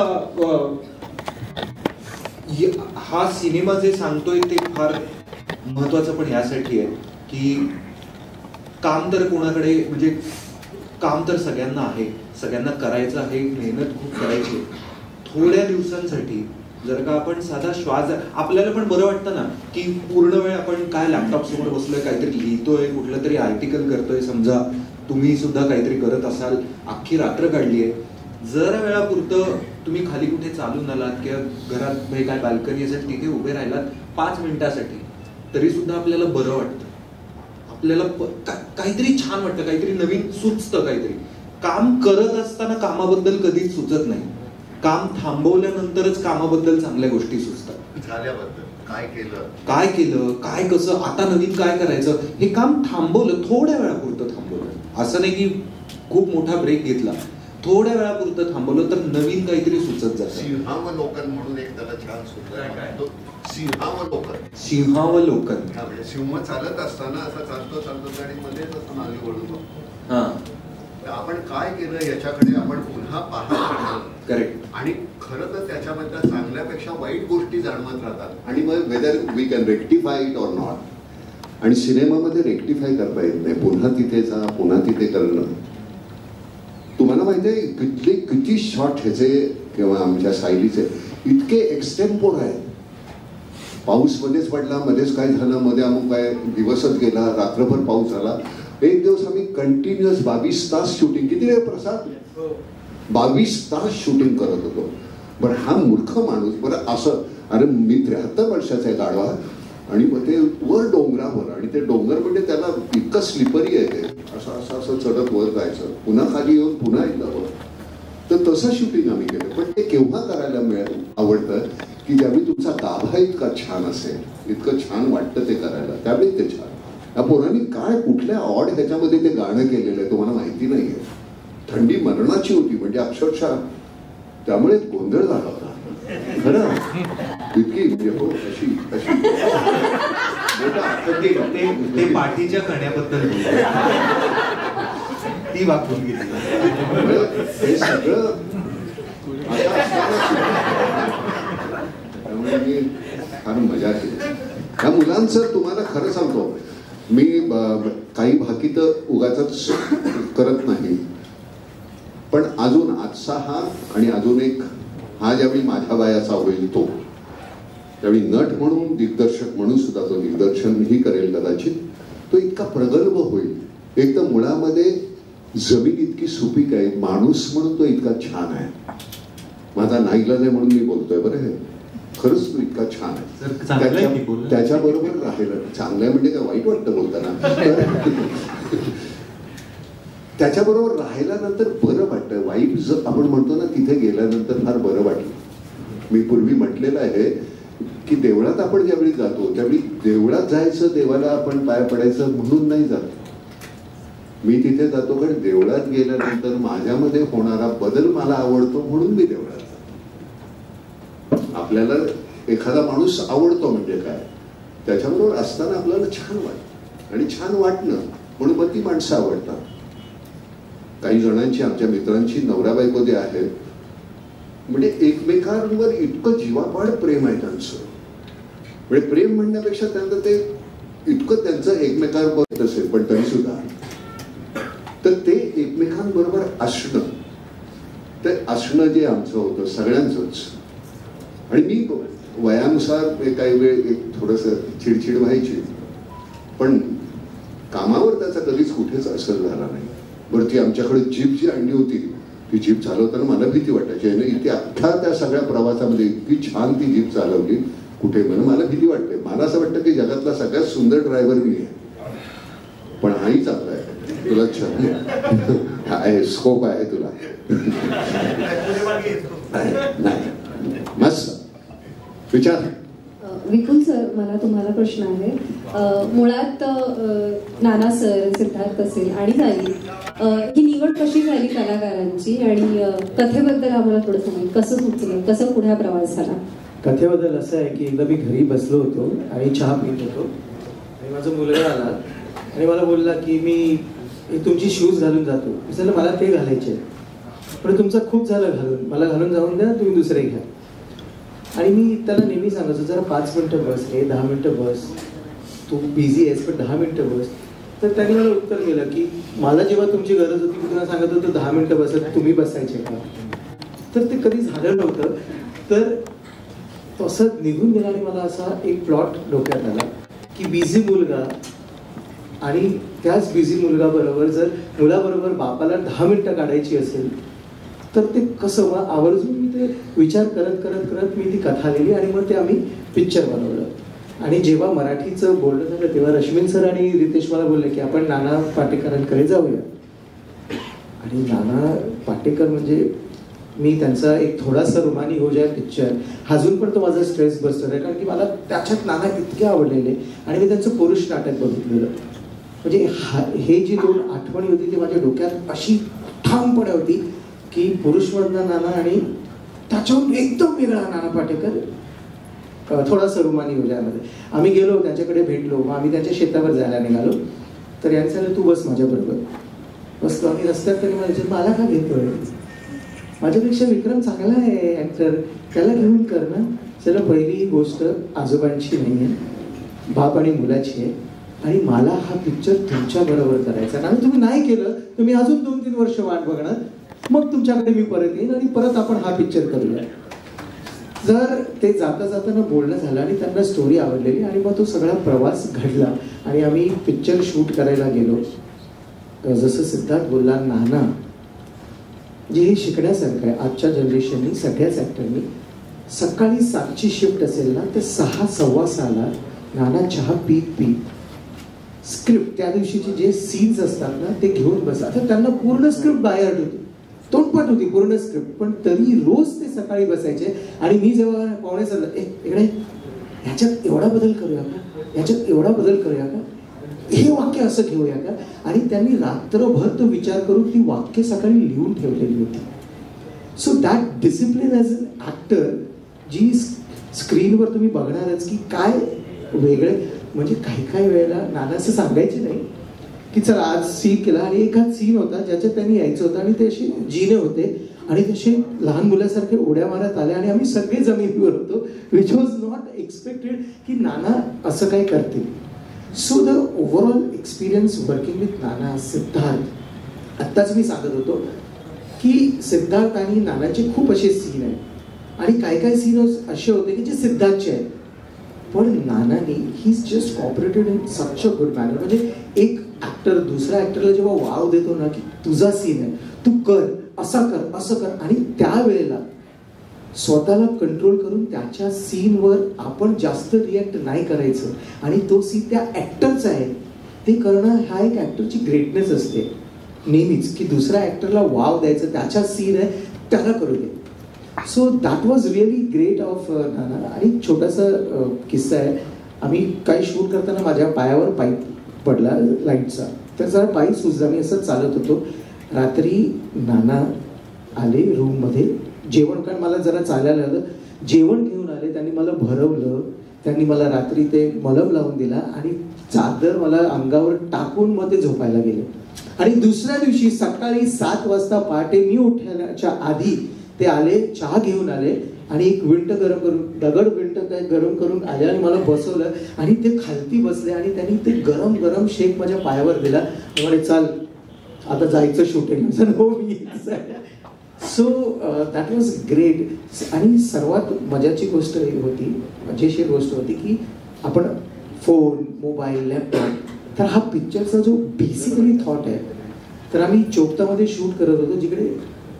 हा सिनेमा जे सांगतोय ते फार महत्वाचं पण यासाठी आहे की काम तर कोणाकडे, म्हणजे काम तर सगळ्यांना आहे, सगळ्यांना करायचं आहे, मेहनत खूप करायची. थोड्या दिवसांसाठी जर का आपण साधा श्वास, आपल्याला पण बरं वाटतं ना की पूर्ण वेळ आपण काय लॅपटॉप समोर बसलोय, काहीतरी लिहितोय, कुठलं तरी आर्टिकल करतोय. समजा तुम्ही सुद्धा काहीतरी करत असाल, अख्खी रात्र काढली आहे, जरा वेळापुरतं तुम्ही खाली कुठे चालून आलात किंवा घरात म्हणजे काय बाल्कनी असेल तिथे उभे राहिलात 5 मिनिटासाठी, तरी सुद्धा आपल्याला बरं वाटतं, आपल्याला काहीतरी छान वाटतं, काहीतरी नवीन सुचतं. काहीतरी काम करत असताना कामाबद्दल कधीच सुचत नाही, काम थांबवल्यानंतरच कामाबद्दल चांगल्या गोष्टी सुचतात. झाल्याबद्दल काय केलं, काय कसं, आता नवीन काय करायचं, हे काम थांबवलं, थोड्या वेळापुरतं थांबवलं, असं नाही की खूप मोठा ब्रेक घेतला, थोड्या वेळापुरतं थांबवलं तर नवीन काहीतरी सुचत जातं. सिंहावलोकन म्हणून एक त्याला छान सूत्र, सिंहावलोकन. सिंह चालत असताना असं चालतो आणि मध्येच असं मागे वळतो. आपण काय केलं याच्याकडे आपण पुन्हा पाहतो. करेक्ट. आणि खरं तर त्याच्यामधल्या चांगल्यापेक्षा वाईट गोष्टी जाणवत राहतात आणि मग whether we can rectify it or not. आणि सिनेमामध्ये रेक्टिफाय करता येत नाही, पुन्हा तिथे जा, पुन्हा तिथे करणं. तुम्हाला माहिती आहे किती शॉट ह्याचे किंवा आमच्या सायलीचे इतके एक्सटेम्पोर आहेत. पाऊस मध्येच पडला, मध्येच काय झालं, मध्ये अमुक काय दिवसच गेला, रात्रभर पाऊस झाला. एक दिवस आम्ही कंटिन्युअस 22 तास शूटिंग, किती रे प्रसाद, 22 तास शूटिंग करत होतो. बरं हा मूर्ख माणूस, बरं असं, अरे मी 73 वर्षाचा आहे गाडवा, आणि मग ते वर डोंगरावर, आणि ते डोंगर म्हणजे त्याला इतकं स्लिपरी आहे ते, असं असं चढत वर जायचं, पुन्हा खाली येऊन पुन्हा एकदा वर. तर तसं शूटिंग आम्ही केलं. पण ते केव्हा करायला आवडतं की ज्यावेळी तुमचा गाभा इतका छान असेल, इतकं छान वाटतं ते करायला, त्यावेळी ते छान. या पोरांनी काय कुठल्या ऑड ह्याच्यामध्ये ते गाणं केलेलं आहे तुम्हाला माहिती नाहीये. थंडी मरणाची होती म्हणजे अक्षरशः, त्यामुळे गोंधळ झाला होता खरं, इतकी म्हणजे हो अशी ते पाठीच्या कण्याबद्दल ती वापरून गेली. हे सगळं त्यामुळे मी फार मजा केली. ह्या मुलांचं तुम्हाला खरं सांगतो, मी काही भाकीत उगाच करत नाही, पण अजून आजचा हा आणि अजून एक हा ज्यावेळी माझ्या वयाचा होईल तो, त्यावेळी नट म्हणून, दिग्दर्शक म्हणून सुद्धा तो दिग्दर्शनही करेल कदाचित, तो इतका प्रगल्भ होईल. एक तर मुळामध्ये जमीन इतकी सुपीक आहे, माणूस म्हणून तो इतका छान आहे. माझा नाईलाज आहे म्हणून मी बोलतोय बरं, हे खरंच तो इतका छान आहे. त्याच्याबरोबर राहिलं, चांगलं म्हणजे काय वाईट वाटतं बोलताना, त्याच्याबरोबर राहिल्यानंतर बरं वाटतं. वाईफ जर आपण म्हणतो ना, तिथे गेल्यानंतर फार बरं वाटलं. मी पूर्वी म्हटलेलं आहे की देवळात आपण ज्यावेळी जातो त्यावेळी देवळात जायचं, देवाला आपण पाय पडायचं म्हणून नाही जात. मी तिथे जातो कारण देवळात गेल्यानंतर माझ्यामध्ये होणारा बदल मला आवडतो म्हणून मी देवळात जातो. आपल्याला एखादा माणूस आवडतो म्हणजे काय, त्याच्याबरोबर असताना आपल्याला छान वाटतं, आणि छान वाटणं म्हणून मग ती माणसं आवडतात. काही जणांची, आमच्या मित्रांची नवरा बायको जे आहेत, म्हणजे एकमेकांवर इतकं जीवापाड प्रेम आहे त्यांचं. म्हणजे प्रेम म्हणण्यापेक्षा त्यांचं ते इतकं त्यांचं एकमेकांवर असेल, पण तरी सुद्धा तर ते एकमेकांबरोबर असणं, ते असणं जे आमचं होतं सगळ्यांचंच. आणि मी वयानुसार काही वेळ एक थोडंसं चिडचिड व्हायची, पण कामावर त्याचा कधीच कुठेच असर झाला नाही. बरं, ती आमच्याकडे जीप जी आणली होती, ती जीप चालवताना मला भीती वाटायची. इथे अख्ख्या त्या सगळ्या प्रवासामध्ये इतकी छान ती जीप चालवली कुठे, म्हणून मला भीती वाटते. मला असं वाटतं की जगातला सगळ्यात सुंदर ड्रायव्हर मी आहे, पण हाही चांगला आहे, तुला छान आहे, स्कोप आहे तुला. नाही मस्त विचार. विपुल सर, मला तुम्हाला प्रश्न आहे. मुळात नाना सर, सिद्धार्थ असेल आणि झाली ही निवड कशी झाली कलाकारांची, आणि कथेबद्दल आम्हाला थोडं सांगा, कसं सुचलं, कसं पुढे प्रवास झाला? कथेबद्दल असं आहे की एकदा मी घरी बसलो होतो आणि चहा पीत होतो, आणि माझा मुलगा आला आणि मला बोलला की मी तुमची शूज घालून जातो. विचारलं मला ते घालायचे, पण तुमचं खूप झालं घालून, मला घालून जाऊन द्या, तुम्ही दुसरे घ्या. आणि मी त्याला नेहमी सांगायचो, जरा 5 मिनिटं बस रे, 10 मिनिटं बस, तू बिझी आहेस पण 10 मिनिटं बस. तर त्यांनी मला उत्तर दिलं की मला जेव्हा तुमची गरज होती मी तुम्हाला सांगत होतो 10 मिनिटं बसत, तुम्ही बसायचे का? तर ते कधी झालं नव्हतं. तर तसं निघून गेला आणि मला असा एक प्लॉट डोक्यात आला की बिझी मुलगा आणि त्याच बिझी मुलगाबरोबर जर मुलाबरोबर बापाला 10 मिनिटं काढायची असेल तर ते कसं मग आवर्जून मी ते विचार करत करत करत मी ती कथा लिहिली आणि मग ते आम्ही पिक्चर बनवलं. आणि जेव्हा मराठीचं बोलणं झालं तेव्हा रश्मिन सर आणि रितेश मला बोलले की आपण नाना पाटेकरांकडे जाऊया. आणि नाना पाटेकर म्हणजे मी त्यांचा एक थोडासा रुमानी हो जाय पिक्चर अजून पण तो माझा स्ट्रेस बस्टर आहे, कारण की मला त्याच्यात नाना इतके आवडलेले आणि मी त्यांचं पुरुष नाटक बघितलेलं. म्हणजे हे जी 2 आठवणी होती ती माझ्या डोक्यात अशी ठामपणे होती की पुरुषमधला नाना आणि त्याच्याहून एकदम वेगळा नाना पाटेकर थोडासा रुमानी हो जायमध्ये. आम्ही गेलो त्यांच्याकडे भेटलो, मग आम्ही त्यांच्या शेतावर जायला निघालो. तर यांनी सांगितलं तू बस माझ्याबरोबर. बसतो आम्ही रस्त्यात, तरी मला का घेतोय, माझ्यापेक्षा विक्रम चांगला आहे ऍक्टर, त्याला घेऊन कर ना. चला पहिली गोष्ट आजोबांची नाही आहे, बाप आणि मुलाची आहे आणि मला हा पिक्चर तुमच्या बरोबर करायचा. आणि तुम्ही नाही केलं तर मी अजून 2-3 वर्ष वाट बघणार, मग तुमच्याकडे मी परत येईन आणि परत आपण हा पिक्चर करूया. जर ते जाता जाताना बोलणं झालं आणि त्यांना स्टोरी आवडलेली आणि मग तो सगळा प्रवास घडला आणि आम्ही पिक्चर शूट करायला गेलो. जसं सिद्धार्थ बोलला, नाना जे हे शिकण्यासारखं आहे. आजच्या जनरेशननी सगळ्याच ऍक्टरनी सकाळी 7ची शिफ्ट असेल ना तर 6:15 नाना चहा पीत स्क्रिप्ट त्या दिवशीचे जे सीन्स असतात ना ते घेऊन बसा. तर त्यांना पूर्ण स्क्रिप्ट बाहेर होती, तोंडपाठ होती पूर्ण स्क्रिप्ट, पण तरी रोज ते सकाळी बसायचे. आणि मी जेव्हा पाहुणे चाललं इकडे ह्याच्यात एवढा बदल करूया का, ह्याच्यात एवढा बदल करूया का, हे वाक्य असं घेऊया का. आणि त्यांनी रात्रभर तो विचार करून ती वाक्य सकाळी लिहून ठेवलेली होती. So that discipline as an actor जी स्क्रीनवर तुम्ही बघणारच की काय वेगळे. म्हणजे काही वेळेला नाना असं सांगायचे नाही की चला आज सीन केला आणि एखाद सीन होता ज्याच्यात त्यांनी यायचं होतं आणि ते असे जिने होते आणि तसे लहान मुलासारखे उड्या मारत आले आणि आम्ही सगळे जमिनीवर होतो, विच वॉज नॉट एक्सपेक्टेड की नाना असं काही करतील. So the overall experience working with Nana, Siddharth, आत्ताच मी सांगत होतो की सिद्धार्थ आणि नानाचे खूप असे सीन आहेत आणि काही सीन असे होते की जे सिद्धार्थचे आहेत, पण नानाने he is just cooperated in such a good manner. म्हणजे एक ऍक्टर दुसऱ्या ऍक्टरला जेव्हा वाव देतो ना की तुझा सीन आहे, तू कर, असा कर, असं कर, आणि त्यावेळेला स्वतःला कंट्रोल करून त्याच्या सीनवर आपण जास्त रिॲक्ट नाही करायचं आणि तो सीन त्या ऍक्टरचा आहे ते करणं, हा एक ऍक्टरची ग्रेटनेस असते नेहमीच, की दुसऱ्या ऍक्टरला वाव द्यायचं, त्याच्या सीन आहे त्याला करू दे. So that was really great of Nana. आणि छोटासा किस्सा आहे, आम्ही काही शूट करताना माझ्या पायावर पाईप पडला लाईटचा, तर जरा पाय सुजला, मी असं चालत होतो. रात्री नाना आले रूममध्ये जेवण, कारण मला जरा चालायला लागलं, जेवण घेऊन आले, त्यांनी मला भरवलं, त्यांनी मला रात्री ते मलम लावून दिला आणि चादर मला अंगावर टाकून मग ते झोपायला गेले. आणि दुसऱ्या दिवशी सकाळी 7 वाजता पहाटे मी उठण्याच्या आधी ते आले, चहा घेऊन आले आणि एक विंट गरम करून, दगड विंट काय गरम करून आले आणि मला बसवलं आणि ते खालती बसले आणि त्यांनी ते गरम गरम शेक माझ्या पायावर दिला. म्हणे चाल आता जायचं shooting. So that was great. आणि सर्वात मजाची गोष्ट होती, मजेशीर गोष्ट होती की आपण फोन, मोबाईल, लॅपटॉप, तर हा पिक्चरचा जो बेसिकली थॉट आहे, तर आम्ही चोपतामध्ये शूट करत होतो जिकडे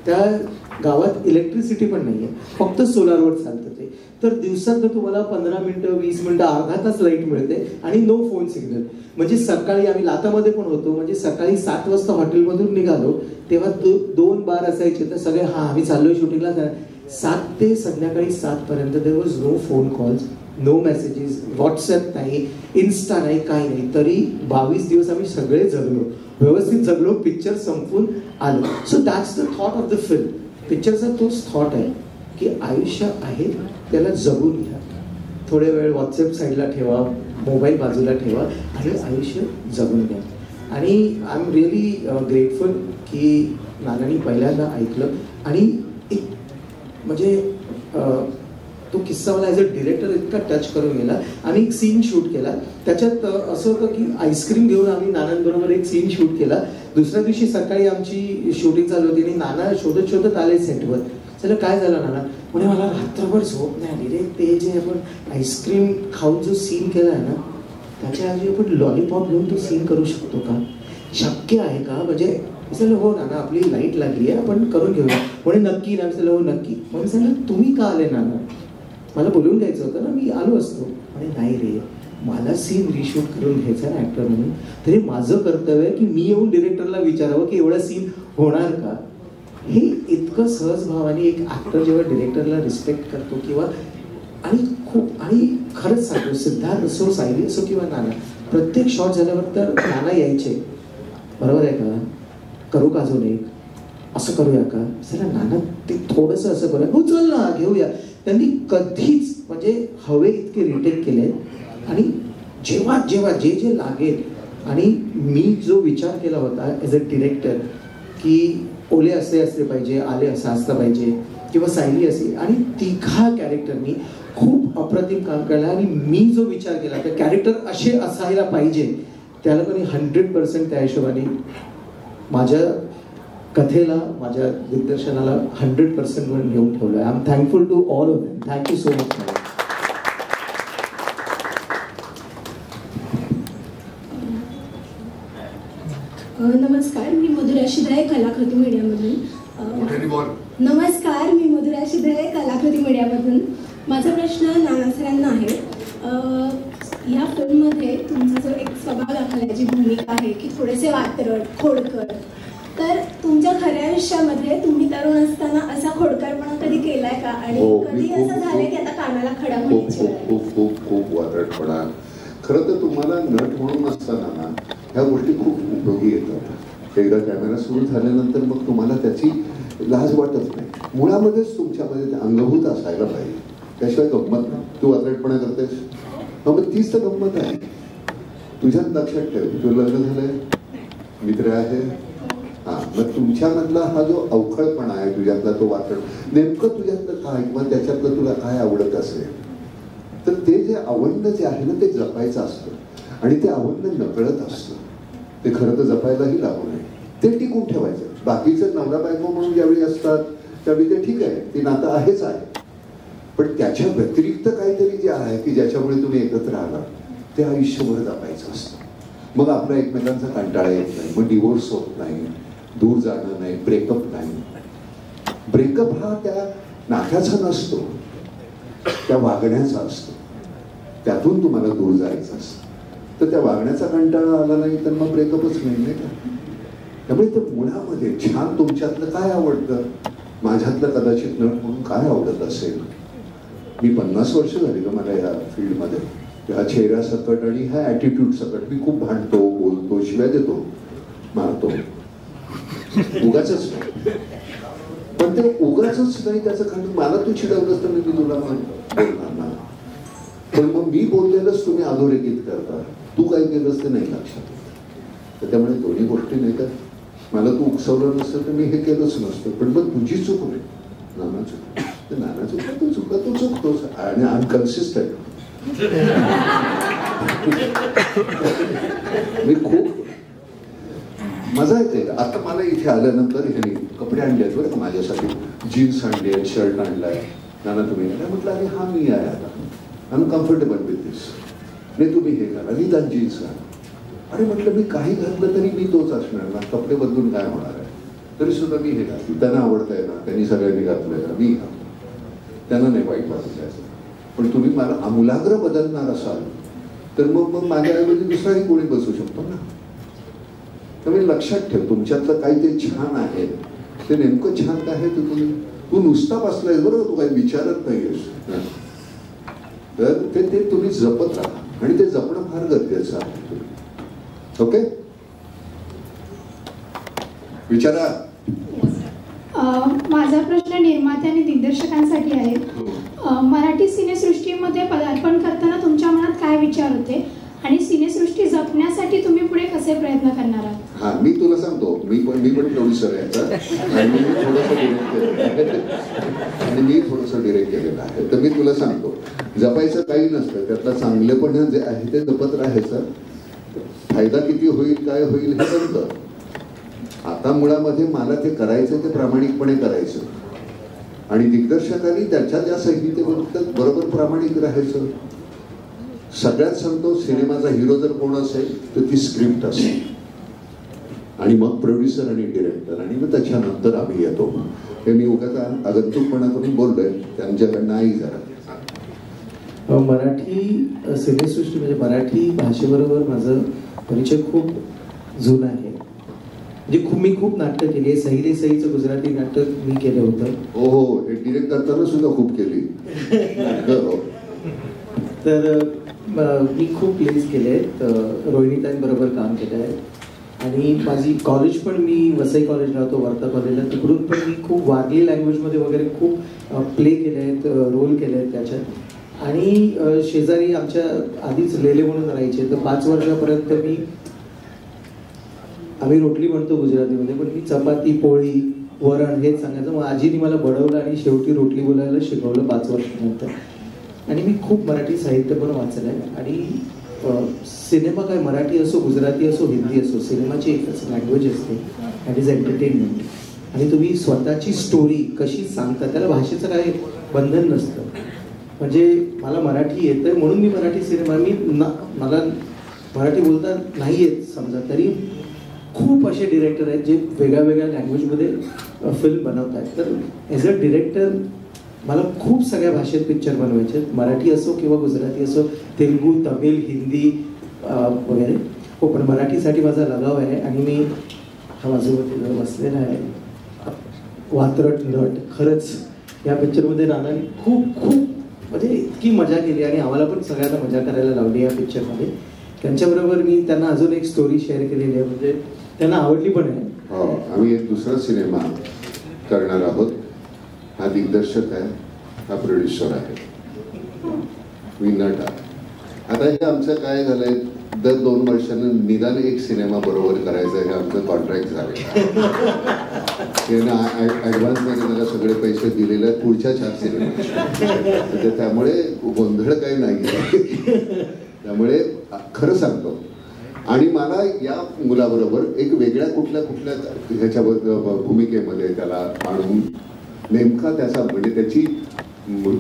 त्या गावात इलेक्ट्रिसिटी पण नाही आहे, फक्त सोलारवर चालतं ते. तर दिवसात तुम्हाला 15 मिनिटं, 20 मिनिटं, अर्धा तास लाईट मिळते आणि नो फोन सिग्नल. म्हणजे सकाळी आम्ही लातामध्ये पण होतो, म्हणजे सकाळी 7 वाजता हॉटेलमधून निघालो तेव्हा 2 बार असायचे, तर सगळे आम्ही चाललोय शूटिंगला. 7 ते संध्याकाळी 7 पर्यंत there was no phone calls, no messages, WhatsApp नाही, इन्स्टा नाही, काही नाही. तरी 22 दिवस आम्ही सगळे जगलो, व्यवस्थित जगलो, पिक्चर संपून आलो. So that's the thought of the film. पिक्चरचा तोच थॉट आहे की आयुष्य आहे त्याला जगून घ्या, थोडे वेळ व्हॉट्सअप साईडला ठेवा, मोबाईल बाजूला ठेवा आणि आयुष्य जगून घ्या. आणि आय एम रिअली ग्रेटफुल की नानांनी पहिल्यांदा ऐकलं आणि एक म्हणजे तो किस्सा मला ॲज अ डिरेक्टर इतका टच करून गेला. आम्ही एक सीन शूट केला, त्याच्यात असं होतं की आईस्क्रीम घेऊन आम्ही नानांबरोबर एक सीन शूट केला. दुसऱ्या दिवशी सकाळी आमची शूटिंग चालू होती आणि नाना शोधत शोधत आले सेटवर. चला काय झालं नाना, म्हणजे मला रात्रभर झोप नाही आली रे, ते जे आपण आईस्क्रीम खाऊन जो सीन केला आहे ना त्याच्याऐवजी आपण लॉलीपॉप घेऊन तो सीन करू शकतो का, शक्य आहे का, म्हणजे सांगितलं हो नाना आपली लाईट लागली आहे आपण करून घेऊया. म्हणे नक्की ना? सांगितलं हो नक्की. मग सांगितलं तुम्ही का आले नाना? मला बोलवून घ्यायचं होतं ना, मी आलो असतो. म्हणे नाही रे, मला सीन रिशूट करून घ्यायचा ना ऍक्टर म्हणून, तरी माझं कर्तव्य आहे की मी येऊन डिरेक्टरला विचारावं की एवढा सीन होणार का. हे इतकं सहज भावाने एक ऍक्टर जेव्हा डिरेक्टरला रिस्पेक्ट करतो किंवा आणि खरंच सांगतो, सिद्धार्थ असो, सायली असो किंवा नाना, प्रत्येक शॉट झाल्यावर तर नाना यायचे, बरोबर आहे का, करू का अजून एक, असं करूया का, चला नाना ते थोडंसं असं करूया, हो चल ना घेऊया. त्यांनी कधीच म्हणजे हवे इतके रिटेक केले. आणि जेव्हा जेव्हा जे जे लागेल, आणि मी जो विचार केला होता ॲज अ डिरेक्टर की ओले असे असले पाहिजे, आले असं असलं पाहिजे किंवा सायली असे, आणि तिघा कॅरेक्टरनी खूप अप्रतिम काम केलं. आणि मी जो विचार केला तर कॅरेक्टर असे असायला पाहिजे, त्याला कोणी 100% त्या हिशोबाने माझ्या कथेला, माझ्या दिग्दर्शनाला 100% वर घेऊन ठेवलं. I am thankful to all of them. Thank you so much. नमस्कार, मी मधुरा शिधाळे, कलाकृती मीडियामधून. नमस्कार, मी मधुरा शिधाळे, कलाकृती मीडियामधून. माझा प्रश्न नाना सरांना आहे. या फिल्ममध्ये तुमचा जो एक स्वभाव दाखवण्याची भूमिका आहे की थोडेसे वात्रट, खोडकर, तर तुमच्या खऱ्या आयुष्यामध्ये तुम्ही तरुण असताना असा खोडकरपणा कधी केलाय का? आणि कधी असं झालंय की आता कानाला खडा म्हणायची वेळ आहे? खूप खूप खूप वात्रटपणा. खरं तर तुम्हाला नट म्हणून असताना ना ह्या गोष्टी खूप उपयोगी येतात. एकदा कॅमेरा सुरू झाल्यानंतर मग तुम्हाला त्याची लाज वाटत नाही. मुळामध्येच तुमच्यामध्ये ते अंगभूत असायला पाहिजे, त्याशिवाय गंमत नाही. तू वात्रटपणा करतेस, मग तीच तर गंमत आहे. तुझ्यात लक्षात ठेव, तुझं लग्न झालंय, मित्र आहे, हा, मग तुमच्यामधला हा जो अवखळपणा आहे, तुझ्यातला तो वात्रट, नेमकं तुझ्यातलं काय किंवा त्याच्यातलं तुला काय आवडत असेल, तर ते जे आवडणं जे आहे ना ते जपायचं असतं. आणि ते आवडणं नकळत असतं, ते खरं तर जपायलाही लागू नये, ते टिकून ठेवायचं. बाकीचं नवरा बायको म्हणून ज्यावेळी असतात त्यावेळी ते ठीक आहे, ते नातं आहेच आहे. पण त्याच्या व्यतिरिक्त काहीतरी जे आहे की ज्याच्यामुळे तुम्ही एकत्र आला, ते आयुष्यभर जपायचं असतं. मग आपल्या एकमेकांचा कंटाळा येत नाही, मग डिवोर्स होत नाही, दूर जाणं नाही, ब्रेकअप नाही. ब्रेकअप हा त्या नात्याचा नसतो, त्या वागण्याचा असतो. त्यातून तुम्हाला दूर जायचं असतं. तर त्या वागण्याचा कंटाळा आला नाही तर मग ब्रेकअपच नाही का. त्यामुळे ते मुळामध्ये छान तुमच्यातलं काय आवडतं, माझ्यातलं कदाचित नट म्हणून काय आवडत असेल. मी 50 वर्ष झाली का मला ह्या फील्डमध्ये, ह्या चेहऱ्या सकट आणि ह्या ॲटिट्यूड सकट. मी खूप भांडतो, बोलतो, शिव्या देतो, मारतो, उगाच नाही. पण ते उगाच नाही त्याचं कारण मला तू चिडवलंस तर मी तुला बोलणार ना. पण मग मी बोललेलंच तुम्ही अधोरेखित करता, तू काय केलंस ते नाही लक्षात. तर त्यामुळे दोन्ही गोष्टी नाही का, मला तू उकसवलं नसतं तर मी हे केलंच नसतं. पण मग तुझी चूक होईल, नाना चूक, नाना चुकला तू चुकला तू चुकतोस आणि अनकन्सिस्टंट. मी खूप मजा येते. आता मला इथे आल्यानंतर ह्यानी कपडे आणले आहेत बरं माझ्यासाठी, जीन्स आणली आहे, शर्ट आणलाय. नाना तुम्ही म्हटलं अरे हा मी आहे आता, आय एम कम्फर्टेबल विथ दिस. नाही तुम्ही हे घाला, निदान जीन्स घाला. अरे म्हटलं मी काही घातलं तरी मी तोच असणार ना, कपडे बदलून काय होणार आहे. तरी सुद्धा मी हे घातलं, त्यांना आवडतंय ना, त्यांनी सगळ्यांनी घातलंय ना, मी घालतो, त्यांना नाही वाईट वाटत आहे. पण तुम्ही मला आमूलाग्र बदलणार असाल तर मग माझ्याऐवजी दुसराही कोणी बसू शकतो ना. त्यामुळे लक्षात ठेव, तुमच्यातलं काही ते छान आहे, ते नेमकं छान काय आहे ते तुम्ही, तू नुसता बसलायस बरोबर, तू काही विचारत नाहीयेस, तर ते तुम्ही जपत राहा आणि ते जपणं फार गरजेचं आहे. ओके, विचारा. माझा प्रश्न निर्माते आणि दिग्दर्शकांसाठी आहे. मराठी सिनेसृष्टीमध्ये पदार्पण करताना तुमच्या मनात काय विचार होते आणि सिनेसृष्टी जपण्यासाठी तुम्ही पुढे कसे प्रयत्न करणार आहात? हा, मी तुला सांगतो, मी पण प्रोड्युसर आहे आणि मी थोडंसं डिरेक्ट केलेलं आहे आणि मी थोडंसं डिरेक्ट केलेलं आहे. तर मी तुला सांगतो, जपायचं काही नसतं, त्यातलं चांगलेपण जे आहे ते जपत राहायचं. फायदा किती होईल काय होईल हे नंतर. आता मुळामध्ये मला ते करायचं ते प्रामाणिकपणे करायचं आणि दिग्दर्शकांनी त्याच्या ज्या संहितेबरोबर प्रामाणिक राहायचं. सगळ्यात सांगतो, सिनेमाचा हिरो जर कोण असेल तर ती स्क्रिप्ट असेल. आणि मग प्रोड्युसर आणि डिरेक्टर आणि मग त्याच्यानंतर आम्ही येतो. हे मी उगाच आगंतुकपणा करून बोललोय, त्यांच्याकडनं आई जरा. मराठी सिनेसृष्टी म्हणजे मराठी भाषेबरोबर माझं परिचय खूप जुना आहे. म्हणजे मी खूप नाटकं केली आहे. सही रे सहीचं गुजराती नाटक मी केलं होतं. हो, हे डिरेक्ट करताना सुद्धा खूप केली नाटकं. तर मी खूप प्लेस केले आहेत. रोहिणीताईंबरोबर काम केलं आहे. आणि माझी कॉलेज पण मी वसई कॉलेजला होतो, वर्धा कॉलेजला. तिकडून पण मी खूप वारली लँग्वेजमध्ये वगैरे खूप प्ले केले आहेत, रोल केले आहेत त्याच्यात. आणि शेजारी आमच्या आधीच लेले म्हणून राहायचे, तर 5 वर्षापर्यंत आम्ही रोटली म्हणतो गुजरातीमध्ये, पण मी चपाती, पोळी, वरण हेच सांगायचं. मग आजीने मला बडवलं आणि शेवटी रोटली बोलायला शिकवलं 5 वर्षानंतर. आणि मी खूप मराठी साहित्य पण वाचलं आहे. आणि सिनेमा काय मराठी असो, गुजराती असो, हिंदी असो, सिनेमाची एकच लँग्वेज असते, दॅट इज एंटरटेनमेंट. आणि तुम्ही स्वतःची स्टोरी कशी सांगता, त्याला भाषेचं काही बंधन नसतं. म्हणजे मला मराठी येतंय म्हणून मी मराठी सिनेमा, मला मराठी बोलता नाही येत समजा, तरी खूप असे डिरेक्टर आहेत जे वेगळ्या वेगळ्या लँग्वेजमध्ये फिल्म बनवत आहेत. तर ॲज अ डिरेक्टर मला खूप सगळ्या भाषेत पिक्चर बनवायचे, मराठी असो किंवा गुजराती असो, तेलुगू, तमिळ, हिंदी वगैरे. हो, पण मराठीसाठी माझा लगाव आहे. आणि मी हा माझ्यावरती बसलेला आहे वात्रट नट. खरंच या पिक्चरमध्ये राणाने खूप म्हणजे इतकी मजा केली आणि आम्हाला पण सगळ्यांना मजा करायला लावली या पिक्चरमध्ये. त्यांच्याबरोबर मी त्यांना अजून एक स्टोरी शेअर केलेली आहे, म्हणजे त्यांना आवडली पण आहे. हो, आम्ही एक दुसरा सिनेमा करणार आहोत. हा दिग्दर्शक आहे, हा प्रोड्युसर आहे, मी नट आहे. आता हे आमचं काय झालंय, दर 2 वर्षांना निदान एक सिनेमा बरोबर करायचं हे आमचं कॉन्ट्रॅक्ट झालेलं आहे. ॲडव्हान्समध्ये मला सगळे पैसे दिलेले आहेत पुढच्या 4 सिनेमा. त्यामुळे गोंधळ काही नाही. त्यामुळे खरं सांगतो. आणि मला या मुलाबरोबर एक वेगळ्या कुठल्या ह्याच्याबद्दल भूमिकेमध्ये त्याला आणून नेमका त्याचा म्हणजे त्याची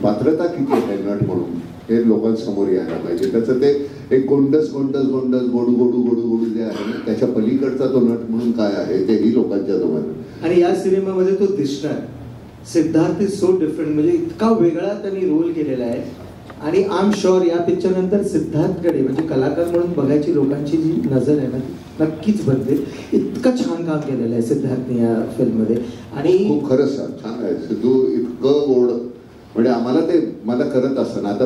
पात्रता किती आहे नट म्हणून हे लोकांसमोर यायला पाहिजे. त्याचं ते एक गोंडस गोडू जे आहे ना, त्याच्या पलीकडचा तो नट म्हणून काय आहे तेही लोकांच्या जवळ. आणि या सिनेमामध्ये तो दिसणार. सिद्धार्थ इज सो डिफरंट, म्हणजे इतका वेगळा त्यांनी रोल केलेला आहे. आणि आय एम शुअर या पिक्चर नंतर सिद्धार्थकडे म्हणजे कलाकार म्हणून बघायची लोकांची जी नजर आहे ना, नक्कीच बदलेल. इतकं छान काम केलेलं आहे सिद्धार्थने या फिल्ममध्ये. आणि खूप खरंच छान आहे सिद्धू, इतकं गोड. म्हणजे आम्हाला ते मला करत असताना, आता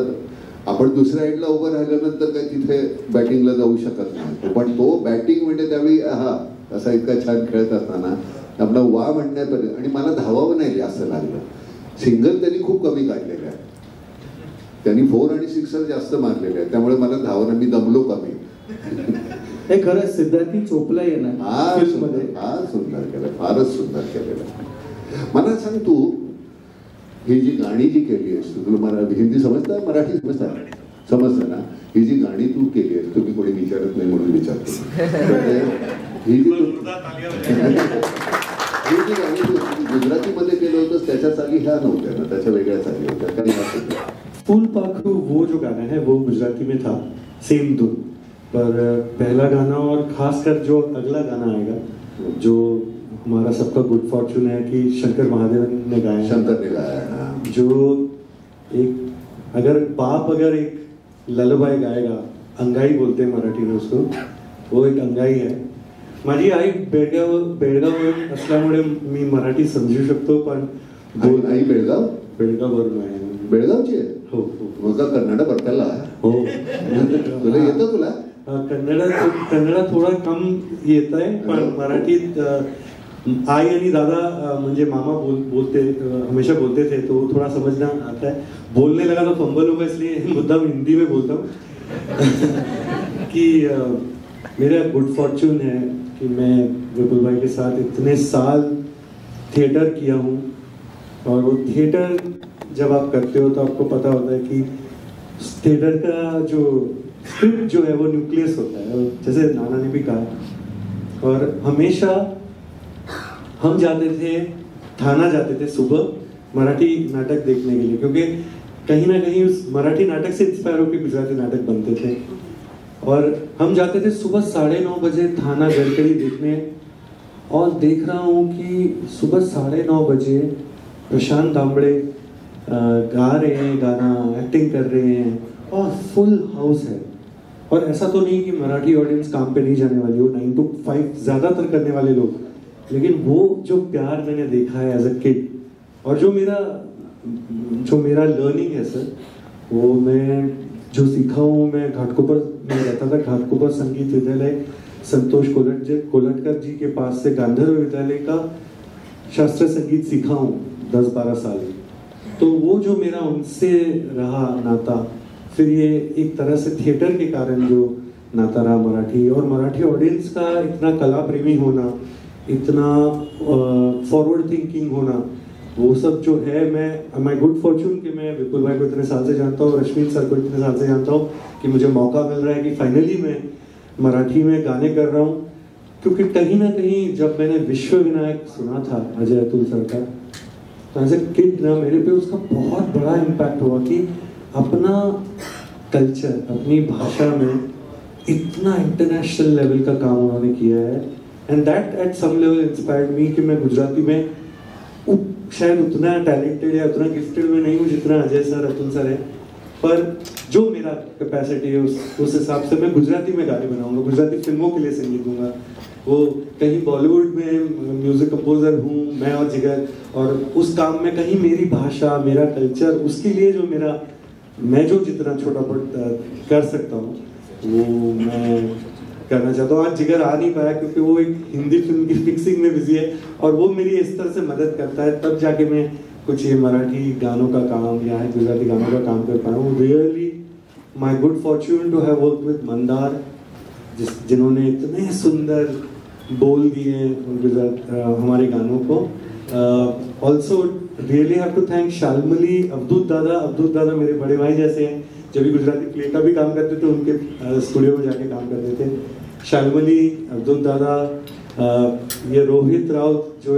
आपण दुसऱ्या एंडला उभं राहिल्यानंतर काही तिथे बॅटिंगला जाऊ शकत नाही, पण तो बॅटिंग म्हणजे त्यावेळी असा इतका छान खेळत असताना आपला वा म्हणण्यापर्यंत. आणि मला धावावं नाही असं लागलं. सिंगल त्यांनी खूप कमी काढलेले आहे, त्यांनी 4 आणि 6 जास्त मारलेले आहेत, त्यामुळे मला धावणं मी दमलो कमी. हे खरं सिद्धार्थी चोपला आहे ना, फार सुंदर केलं, फारच सुंदर केलेलं. मला सांग, तू ही जी गाणी जी केली आहेस, तुला मला हिंदी समजतं, मराठी समजतं ना? ही जी गाणी तू केली आहेस, तुम्ही कोणी विचारत नाही म्हणून विचारतो. ही जी गाणी तू गुजरातीमध्ये केलं होतं त्याच्या चाली ह्या नव्हत्या ना, त्याच्या वेगळ्या चाली होत्या. फूल पाखरू वो जो गाना है वो गुजराती में था, सेम धुन पर पहला गाना और खासकर जो अगला गाना आएगा जो हमारा सबका गुड फॉर्चून है कि शंकर महादेवन ने गाया, शंकर ने गाया, जो एक अगर एक ललबाई गाएगा, अंगाई बोलते हैं मराठी में उसको, वो एक अंगाई आहे. माझी आई बेळगाव असल्यामुळे मी मराठी समजू शकतो, पण आई बेळगाववरून आहे. बेळगावची आहे? हो. मग कर्नाटक बरकाला हो. तुला येतं? तुला कन्नडा थोडा कम येत आहे, पण मराठीत आई आणि दादा म्हणजे मामा बोलते हमेशा बोलते थे, तो थोड़ा समझना आता है. बोलने लगा तो फंबल होगा, इसलिए मुद्दाम हिंदी में बोलता हूँ कि मेरा गुड फॉर्चून है कि मैं विपुल भाई के साथ इतने साल थिएटर किया हूँ. और वो थिएटर जब आप करते हो तो आपको पता होता है कि थिएटर का जो स्क्रिप्ट जो है वो न्यूक्लियस होता है, जैसे नाना ने भी कहा. और हमेशा हम जाते थे, थाना जाते थे सुबह मराठी नाटक देखने के लिए, क्योंकि कहीं ना कहीं उस मराठी नाटक से इंस्पायर होकर गुजराती नाटक बनते थे. और हम जाते थे सुबह 9:30 बजे थाना गडकरी देखने, और देख रहा हूँ कि सुबह 9:30 बजे प्रशांत दामड़े गा रहे हैं गाना, एक्टिंग कर रहे हैं और फुल हाउस है। और ऐसा तो नहीं कि मराठी ऑडियंस काम पे नहीं जाने वाली हो, 9 to 5 ज़्यादातर करने वाले लोग, लेकिन वो जो प्यार मैंने देखा है एज अ किड, और जो मेरा लर्निंग है सर, वो मैं जो सीखा हूँ, मैं घाटकोपर में रहता था, घाटकोपर संगीत विद्यालय संतोष कोलटकर जी के पास से गांधर्व विद्यालय का शास्त्रीय संगीत सीखा हूँ 10-12 साल। तो वो जो मेरा उनसे रहा नाता, फिर ये एक तरह से थिएटर के कारण जो नाता रहा मराठी, और मराठी ऑडियंस का इतना कला प्रेमी होना, इतना फॉरवर्ड थिंकिंग होना, वो सब जो है, मैं माय गुड फॉर्चून कि मैं विपुल भाई को इतने साल से जानता हूँ, रश्मिन सर को इतने साल से जानता हूँ कि मुझे मौका मिल रहा है कि फाइनली मैं मराठी में गाने कर रहा हूँ। क्योंकि कहीं ना कहीं जब मैंने विश्व विनायक सुना था अजय अतुल सर का, तो एज ए किड ना मेरे पे उसका बहुत बड़ा इम्पैक्ट हुआ कि अपना कल्चर, अपनी भाषा में इतना इंटरनेशनल लेवल का काम उन्होंने किया है। And that at some level inspired me कि मैं गुजराती में शायद उतना टैलेंटेड या उतना गिफ्टेड में नहीं हूँ जितना अजय सर, अतुल सर है, पर जो मेरा कैपेसिटी है उस हिसाब से मैं गुजराती में गाने बनाऊंगा, गुजराती फिल्मों के लिए संगीत दूंगा। वो कहीं बॉलीवुड में म्यूजिक कंपोजर हूँ मैं और जिगर, और उस काम में कहीं मेरी भाषा, मेरा कल्चर, उसके लिए जो मैं जो जितना छोटा बहुत कर सकता हूँ वो मैं करना चाहता हूँ। आज जिगर आ नहीं पाया क्योंकि वो एक हिंदी फिल्म की फिक्सिंग में बिजी है, और वो मेरी इस तरह से मदद करता है, तब जाके मैं कुछ ये मराठी गानों का काम या गुजराती गानों का काम कर पाया हूँ। Really my good fortune to have work with Mandar, जिन्होंने इतने सुंदर बोल दिए हमारे गानों को। Also really have to thank Shalmali, Avdhoot दादा मेरे बड़े भाई जैसे हैं, जब भी गुजराती प्ले का भी काम करते थे उनके स्टूडियो में जाके काम करते थे। शालमली, अवधूत दादा, ये रोहित राउत जो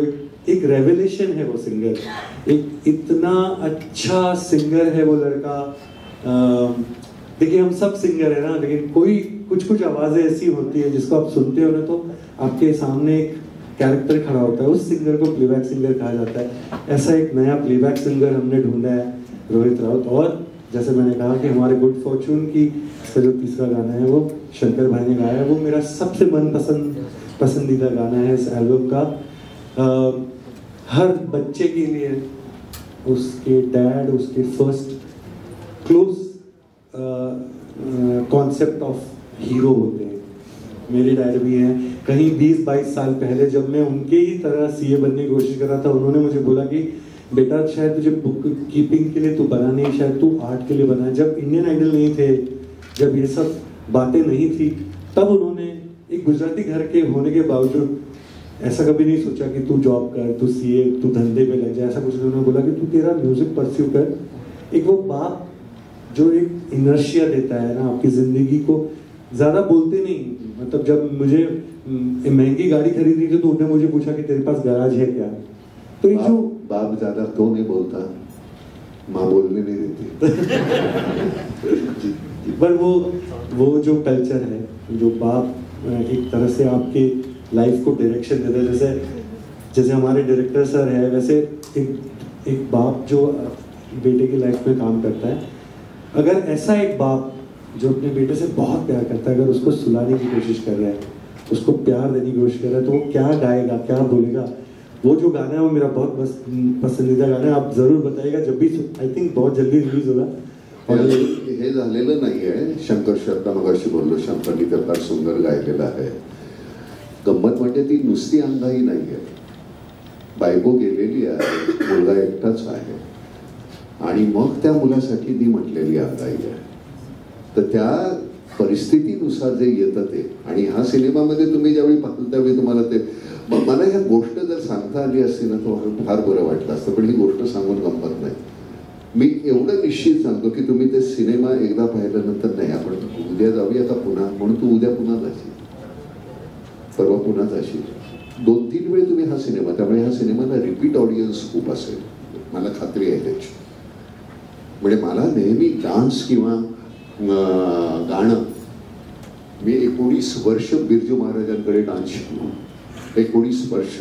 एक रेवलेशन है, वो सिंगर, एक इतना अच्छा सिंगर है वो लड़का। देखिए हम सब सिंगर है ना, लेकिन कोई कुछ आवाजें ऐसी होती है जिसको आप सुनते हो ना तो आपके सामने एक कैरेक्टर खड़ा होता है, उस सिंगर को प्लेबैक सिंगर कहा जाता है। ऐसा एक नया प्लेबैक सिंगर हमने ढूंढा है, रोहित राउत। और जैसे मैंने कहा कि हमारे गुड फॉर्चून की इसका जो तीसरा गाना है वो शंकर भाई ने गाया है, वो मेरा सबसे पसंदीदा गाना है इस एल्बम का। हर बच्चे के लिए उसके डैड उसके first close concept of hero होते हैं। मेरे डैड भी हैं, कहीं 20-22 साल पहले जब मैं उनके ही तरह सीए बनने की कोशिश कर रहा था, उन्होंने मुझे बोला कि बेटा शायद तुझे बुक कीपिंग के लिए तू बना नहीं, शायद तू आर्ट के लिए बना। जब इंडियन आइडल नहीं थे, जब ये सब बातें नहीं थी, तब उन्होंने एक गुजराती घर के होने के बावजूद ऐसा कभी नहीं सोचा कि तू जॉब कर, तू सीए, तू धंधे पे लग जाए, ऐसा कुछ नहीं। उन्होंने बोला कि तू तेरा म्यूजिक परस्यू कर। एक वो बाप जो एक इनर्शिया देता है ना आपकी जिंदगी को, ज्यादा बोलते नहीं। मतलब जब मुझे महंगी गाड़ी खरीदनी थी तो उन्होंने मुझे पूछा कि तेरे पास गैराज है क्या, तो ये जो बाप ज्यादा तो नहीं बोलता, माँ बोलने नहीं देती। पर वो जो कल्चर है, जो बाप एक तरह से आपके लाइफ को डायरेक्शन देता है, जैसे हमारे डायरेक्टर सर है, वैसे एक बाप जो बेटे की लाइफ में काम करता है। अगर ऐसा एक बाप जो अपने बेटे से बहुत प्यार करता है, अगर उसको सुलाने की कोशिश कर रहा है, उसको प्यार देने की कोशिश कर रहा है, तो वो क्या गाएगा, क्या बोलेगा। वो जो गाना है वो मेरा बहुत पसंदीदा गाना है, आप जरूर बताइएगा जब भी, आई थिंक बहुत जल्दी रिलीज होगा। और हे झालेलं नाहीये, शंकर शब्द मगाशी बोललो, शंकरनी तर फार सुंदर गायलेला आहे। गंमत म्हणजे ती नुसती अंगाई नाहीये, बायको गेलेली आहे, मुलगा एकटाच आहे, आणि मग त्या मुलासाठी ती म्हटलेली अंगाई आहे। तर त्या परिस्थितीनुसार जे येतं ते, आणि ह्या सिनेमामध्ये तुम्ही ज्यावेळी पाहिलं त्यावेळी तुम्हाला ते, मला ह्या गोष्ट जर सांगता आली असती ना तर फार बरं वाटलं असतं, पण ही गोष्ट सांगून गंमत नाही। मी एवढं निश्चित सांगतो की तुम्ही ते सिनेमा एकदा पाहिल्यानंतर नाही, आपण उद्या जाऊया का पुन्हा, म्हणून तू उद्या पुन्हा जाशील, परवा पुन्हा जाशील, 2-3 वेळ तुम्ही हा सिनेमा, त्यामुळे ह्या सिनेमाला रिपीट ऑडियन्स खूप असेल, मला खात्री आहे त्याची। म्हणजे मला नेहमी डान्स किंवा गाणं, मी 19 वर्ष बिरजू महाराजांकडे डान्स शिकलो, 19 वर्ष.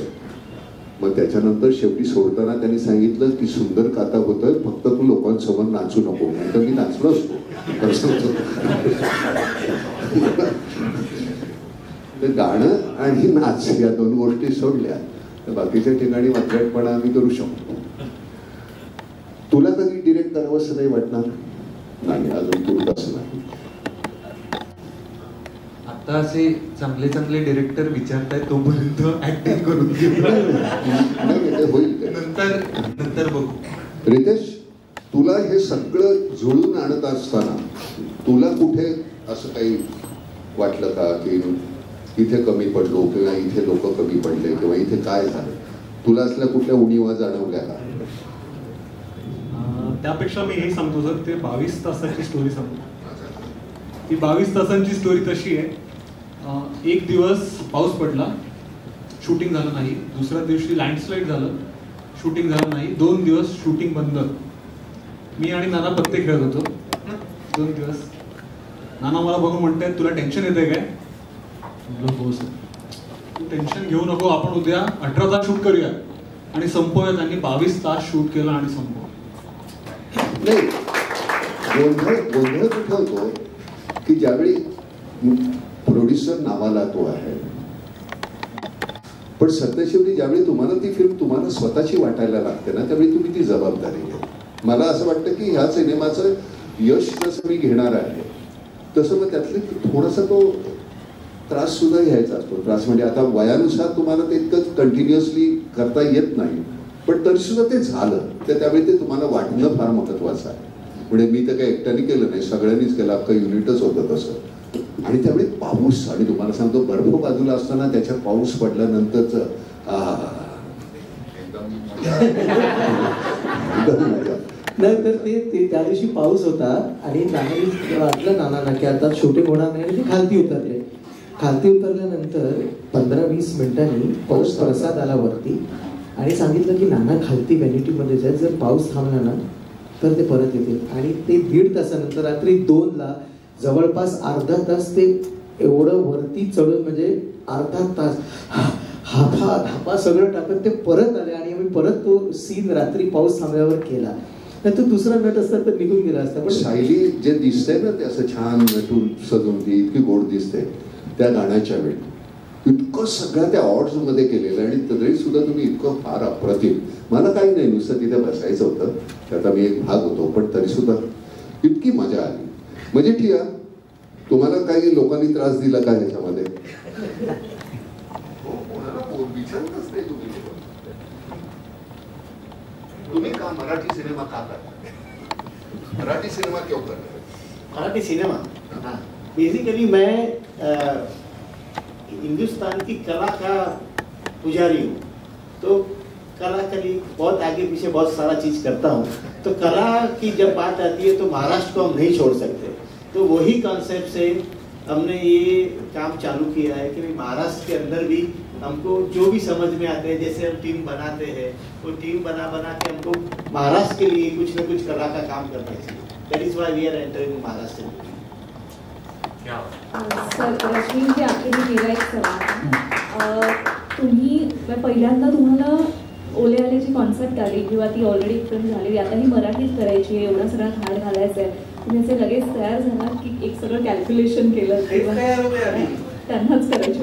मग त्याच्यानंतर शेवटी सोडताना त्यांनी सांगितलं की सुंदर काता होतोय, फक्त तू लोकांसमोर नाचू नको. तर मी नाचलो असतो. तर गाणं आणि नाच या 2 गोष्टी सोडल्या तर बाकीच्या ठिकाणी वात्रटपणा आम्ही करू शकतो. तुला कधी डिरेक्ट करावं असं नाही वाटणार? नाही, अजून तुला असं नाही. आता असे चांगले चांगले डिरेक्टर विचारताय तोपर्यंत ऍक्टिंग करून होईल नंतर बघू. रितेश, तुला हे सगळं जुळून आणत असताना तुला कुठे असं काही वाटलं का की इथे कमी पडलो किंवा इथे लोक कमी पडले किंवा इथे काय झालं? तुला असल्या कुठल्या उणीवा जाणवल्या का? त्यापेक्षा मी हे सांगतो सर, ते 22 तासाची स्टोरी सांगतो. ती 22 तासांची स्टोरी कशी आहे, एक दिवस पाऊस पडला, शूटिंग झालं नाही. दुसऱ्या दिवशी लँडस्लाईड झालं, शूटिंग झालं नाही. 2 दिवस शूटिंग बंद. मी आणि नाना पत्ते खेळत होतो 2 दिवस. नाना मला बघून म्हणतायत, तुला टेन्शन येते काय? म्हटलं हो सर. तू टेन्शन घेऊ नको, आपण उद्या 18 तास शूट करूया आणि संपवूया. त्यांनी 22 तास शूट केलं आणि संपवलं. नाही, गोंधळ कुठं होतो की ज्यावेळी प्रोड्युसर नावाला तो आहे, पण सत्याशेवटी ज्यावेळी तुम्हाला ती फिल्म तुम्हाला स्वतःची वाटायला लागते ना, त्यावेळी तुम्ही ती जबाबदारी घ्या. मला असं वाटतं की ह्या सिनेमाचं यश जसं मी घेणार आहे तसं मग त्यातले थोडासा तो त्रास सुद्धा घ्यायचा असतो. त्रास म्हणजे आता वयानुसार तुम्हाला ते इतकं कंटिन्युअसली करता येत नाही, पण तरी सुद्धा ते झालं तर त्यावेळी ते तुम्हाला वाटणं फार महत्वाचं आहे. म्हणजे मी तर काही एकट्याने केलं नाही, सगळ्यांनीच केलं, अख्खं युनिटच होतं तसं. आणि त्यावेळी पाऊस, आणि तुम्हाला सांगतो बर्फ बाजूला असताना त्याच्यात पाऊस पडल्यानंतरच नाही तर ते त्या दिवशी पाऊस होता आणि नानाने वाटलं नाना की आता शूटिंग होणार नाही आणि ते खालती उतरले. खालती उतरल्यानंतर 15-20 मिनिटांनी पाऊस प्रसाद आला वरती आणि सांगितलं की नाना खालती व्हॅनिटीमध्ये जाईल, जर पाऊस थांबला ना तर ते परत येतील. आणि ते 1.5 तासानंतर रात्री 2ला जवळपास अर्धा तास ते एवढं वरती चढून, म्हणजे अर्धा तास हापा सगळं टाकत ते परत आले आणि आम्ही परत तो सीन रात्री पाऊस थांबल्यावर केला. नाही तर दुसरा नट असता तर निघून गेला असता. पण सायली जे दिसतंय ना ते असं छान नटून सजून ती इतकी गोड दिसते त्या गाण्याच्या वेळी, इतकं सगळ्या त्या ऑर्ड्स मध्ये केलेलं आणि तरी सुद्धा तुम्ही इतकं फार अप्रतिम. मला काही नाही, नुसतं तिथे बसायचं होतं, त्याचा मी एक भाग होतो, पण तरी सुद्धा इतकी मजा आली. म्हणजे ठीक आहे, तुम्हाला काही लोकांनी त्रास दिला का ह्याच्यामध्ये? तुम्ही का मराठी सिनेमा का करता? मराठी सिनेमा क्यों करता? मराठी सिनेमा बेसिकली मैं हिंदुस्तान की कला का पुजारी हूँ, तो कला कली बहुत आगे पीछे बहुत सारा चीज करता हूँ. तो कला की जब बात आती है तो महाराष्ट्र को हम नहीं छोड़ सकते. तो वही कॉन्सेप्ट से हमने ये काम चालू किया है कि महाराष्ट्र के अंदर भी हमको जो भी समझ में आते हैं, जैसे हम टीम बनाते हैं, वो टीम बना के हमको महाराष्ट्र के लिए कुछ न कुछ कला का काम करना चाहिए. That is why we are entering Maharashtra. Sir, Rashmiji आखिरी मेरा एक सवाल. तुम्ही पहिल्यांदा तुम्हाला ओले आलेची कॉन्सेप्ट आली किंवा ती ऑलरेडी फिल्म झालेली, आता ही मराठीत करायची आहे, एवढा सगळा थाट घालायचा आहे, तुम्ही असे लगेच तयार झालात की एक सगळं कॅल्क्युलेशन केलं त्यांनाच करायचं?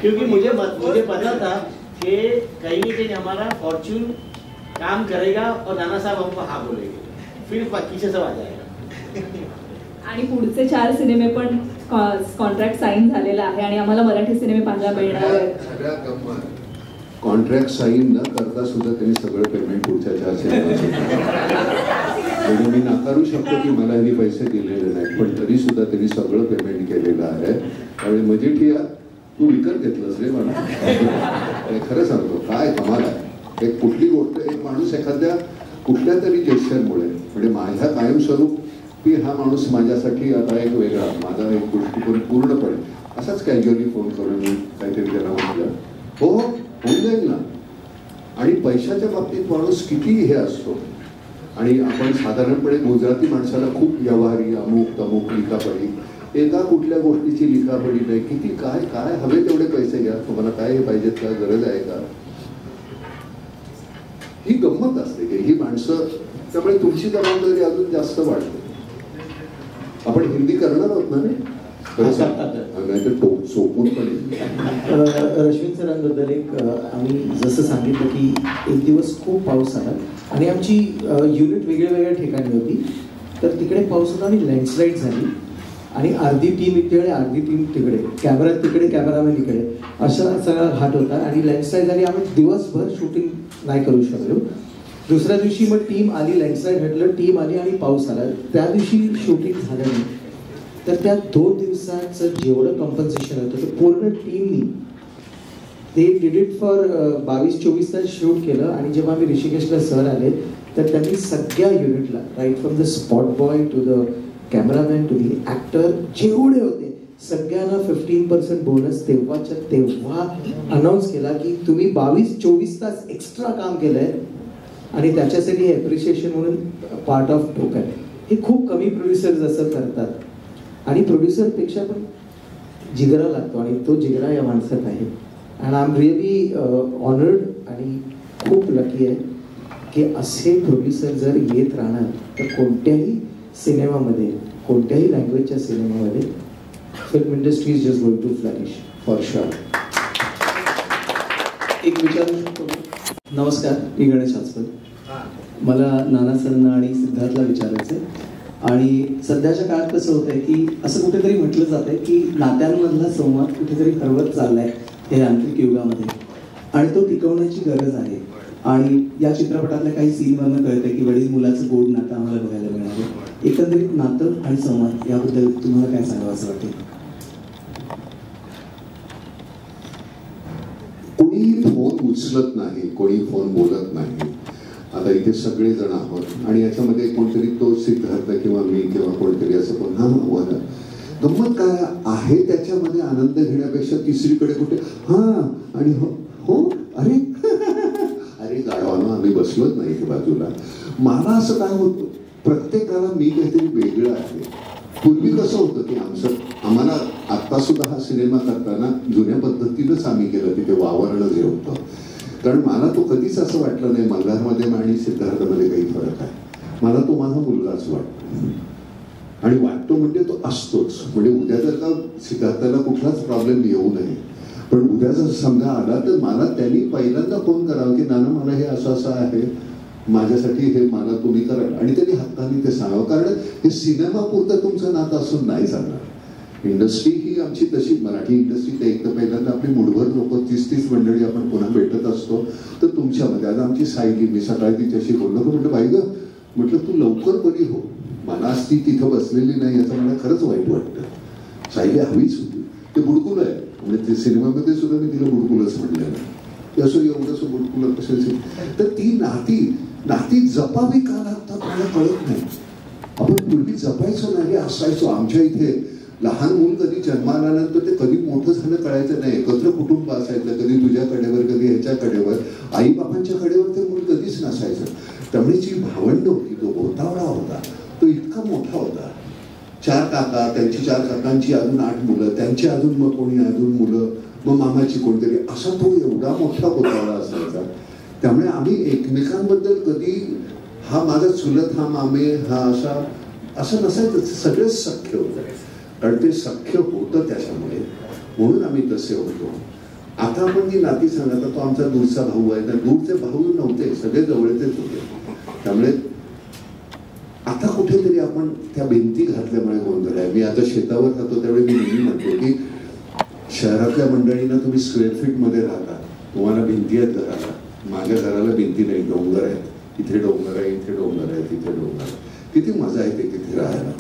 क्योंकि मुझे पता था कि कहीं न कहीं हमारा फॉर्च्यून काम करेगा और नाना साहब हमको हाँ बोलेंगे, फिर पीछे सब आ जाएगा. आणि पुढचे 4 सिनेमे पण कॉन्ट्रॅक्ट साईन झालेला आहे आणि आम्हाला मराठी सिनेमे पाहायला मिळणार आहेत. कॉन्ट्रॅक्ट साईन न करता सुद्धा त्यांनी सगळं पेमेंट पुढच्या 4 सिनेमाचं मी नाकारू शकतो की मला यांनी पैसे दिलेले नाहीत, पण तरी सुद्धा त्यांनी सगळं पेमेंट केलेलं आहे. त्यामुळे मजेठिया तू विकत घेतलंस रे मला. खरं सांगतो, काय कमाल आहे. एक कुठली गोष्ट, एक माणूस एखाद्या कुठल्या तरी जेस्चरमुळे, म्हणजे माझ्या कायमस्वरूप की हा माणूस माझ्यासाठी आता एक वेगळा, माझा एक दृष्टिकोन पूर्णपणे असाच कॅज्युअली फोन करून मी काहीतरी त्याला म्हटलं हो होऊन जाईल ना. आणि पैशाच्या बाबतीत माणूस किती हे असतो, आणि आपण साधारणपणे गुजराती माणसाला खूप व्यवहारी, अमुक तमुक लिखापडी एका कुठल्या गोष्टीची लिखापडी नाही, किती काय काय हवे तेवढे पैसे घ्या, तुम्हाला काय पाहिजेत का, गरज आहे का, ही गंमत असते की ही माणसं. त्यामुळे तुमची जबाबदारी अजून जास्त वाढते. आपण हिंदी करणार आहोत ना रे, नाही तर सोपून पण. रश्विन सरांबद्दल एक आम्ही जसं सांगितलं की एक दिवस खूप पाऊस आला आणि आमची युनिट वेगळ्या वेगळ्या ठिकाणी होती. तर तिकडे पाऊस होता आणि लँडस्लाईड झाली आणि अर्धी टीम इकडे अर्धी टीम तिकडे, कॅमेरा तिकडे कॅमेरामॅन इकडे, असा सगळा घाट होता आणि लँडस्लाईड झाली. आम्ही दिवसभर शूटिंग नाही करू शकलो. दुसऱ्या दिवशी मग टीम आली, लँडस्लाईड घडलं, टीम आली आणि पाऊस आला. त्या दिवशी शूटिंग झालं नाही. तर त्या 2 दिवसाचं जेवढं कॉम्पन्सेशन होतं ते पूर्ण टीमनी ते डिड इट फॉर 22-24 तास शूट केलं. आणि जेव्हा आम्ही ऋषिकेशला सर आले तर त्यांनी सगळ्या युनिटला, right from the spot boy to the cameraman to the actor जेवढे होते सगळ्यांना 15% बोनस तेव्हाच्या तेव्हा अनाऊन्स केला की तुम्ही 22-24 तास एक्स्ट्रा काम केलंय आणि त्याच्यासाठी ॲप्रिशिएशन म्हणून पार्ट ऑफ टोकन. हे खूप कमी प्रोड्युसर्स असं करतात आणि प्रोड्युसरपेक्षा पण जिगरा लागतो आणि तो जिगरा या माणसात आहे. And I am really honoured आणि खूप लकी आहे की असे प्रोड्युसर जर येत राहणार तर कोणत्याही सिनेमामध्ये, कोणत्याही लँग्वेजच्या सिनेमामध्ये film industry is just going to flourish for sure. एक विचारू शकतो? नमस्कार, मी गणेश आचपल. मला नाना सरांना आणि सिद्धार्थला विचारायचं आहे. आणि सध्याच्या काळात कसं होतंय की असं कुठेतरी म्हटलं जातंय की नात्यांमधला संवाद कुठेतरी हरवत चाललाय हे यांत्रिक युगामध्ये आणि तो टिकवण्याची गरज आहे. आणि या चित्रपटातल्या काही सीनवरनं कळतंय की वडील मुलाचं गोड नातं आम्हाला बघायला मिळणार आहे. एकंदरीत नातं आणि संवाद याबद्दल तुम्हाला काय सांगावं असं वाटतं? कोणी फोन उचलत नाही, कोणी फोन बोलत नाही. आता इथे सगळे जण आहोत आणि याच्यामध्ये कोणतरी तो सिद्धार्थ किंवा मी किंवा कोणतरी असं कोण हा बोला. गंमत काय आहे त्याच्यामध्ये आनंद घेण्यापेक्षा तिसरीकडे कुठे हा आणि हो अरे अरे गाढवानं आम्ही बसलोच नाही इथे बाजूला. मला असं काय होतं, प्रत्येकाला मी काहीतरी वेगळं आहे. पूर्वी कसं होतं की आम्हाला आता सुद्धा हा सिनेमा करताना जुन्या पद्धतीनंच आम्ही केलं, तिथे वावरणं जे होतं. कारण मला तो कधीच असं वाटलं नाही मल्हारमध्ये आणि सिद्धार्थमध्ये काही फरक आहे. मला तो माझा मुलगाच वाटतो आणि वाटतो म्हणजे तो असतोच. म्हणजे उद्या जर का सिद्धार्थाला कुठलाच प्रॉब्लेम येऊ नये, पण उद्या जर समजा आला तर मला त्यांनी पहिल्यांदा फोन करावा की नाना मला हे असं असं आहे, माझ्यासाठी हे मला तुम्ही कराल. आणि त्यांनी हक्काने ते सांगावं. कारण हे सिनेमापुरतं तुमचं नातं असून नाही चालणार. इंडस्ट्री ही आमची तशी, मराठी इंडस्ट्री ते एक तर पहिल्यांदा आपली मुठभर लोक 30-30 मंडळी आपण पुन्हा भेटत असतो. तर तुमच्यामध्ये आज आमची सायली, मी सकाळी तिच्याशी बोललो की म्हटलं बाई ग, म्हटलं तू लवकर बरी हो. मला आज ती तिथं बसलेली नाही याचं मला खरंच वाईट वाटतं. सायली हवीच होती. ते बुडकुल आहे म्हणजे ते सिनेमामध्ये सुद्धा मी तिला बुडकुलच म्हणलेलं. असं एवढंसं बुडकुल कशाची. तर ती नाती जपावी का लागतात मला कळत नाही. आपण पूर्वी जपायचो नाही, असायचो. आमच्या इथे लहान मूल कधी जन्माला आल्यानंतर ते कधी मोठं झालं कळायचं नाही. एकत्र कुटुंब असायचं, कधी तुझ्या कडेवर कधी ह्याच्या कडेवर. आई बाबांच्या कडेवर ते मूल कधीच नसायचं. त्यामुळे जी भावंड होती, तो गोतावळा होता, तो इतका मोठा होता. 4 काका, त्यांची 4 काकांची अजून 8 मुलं, त्यांची अजून मग कोणी अजून मुलं, मग मामाची कोणतरी, असा तो एवढा मोठा गोतावळा असायचा. त्यामुळे आम्ही एकमेकांबद्दल कधी हा माझा चुलत, हा मामे, हा असं नसायचं. सगळे सख्य होतं. कारण ते सख्य होतं त्याच्यामुळे, म्हणून आम्ही तसे होतो. आता आपण जी नाती सांगता, तो आमचा दूरचा भाऊ आहे. तर दूरचे भाऊ नव्हते, सगळे जवळचेच होते. त्यामुळे आता कुठेतरी आपण त्या भिंती घातल्यामुळे गोंधळ आहे. मी आता शेतावर राहतो त्यावेळी मी नेहमी म्हणतो की शहरातल्या मंडळींना तुम्ही स्क्वेअर फीट मध्ये राहता, तुम्हाला भिंती आहेत घराला. माझ्या घराला भिंती नाही, डोंगर आहेत. इथे डोंगर आहे, इथे डोंगर आहे, तिथे डोंगर आहे. किती मजा येते तिथे राहायला.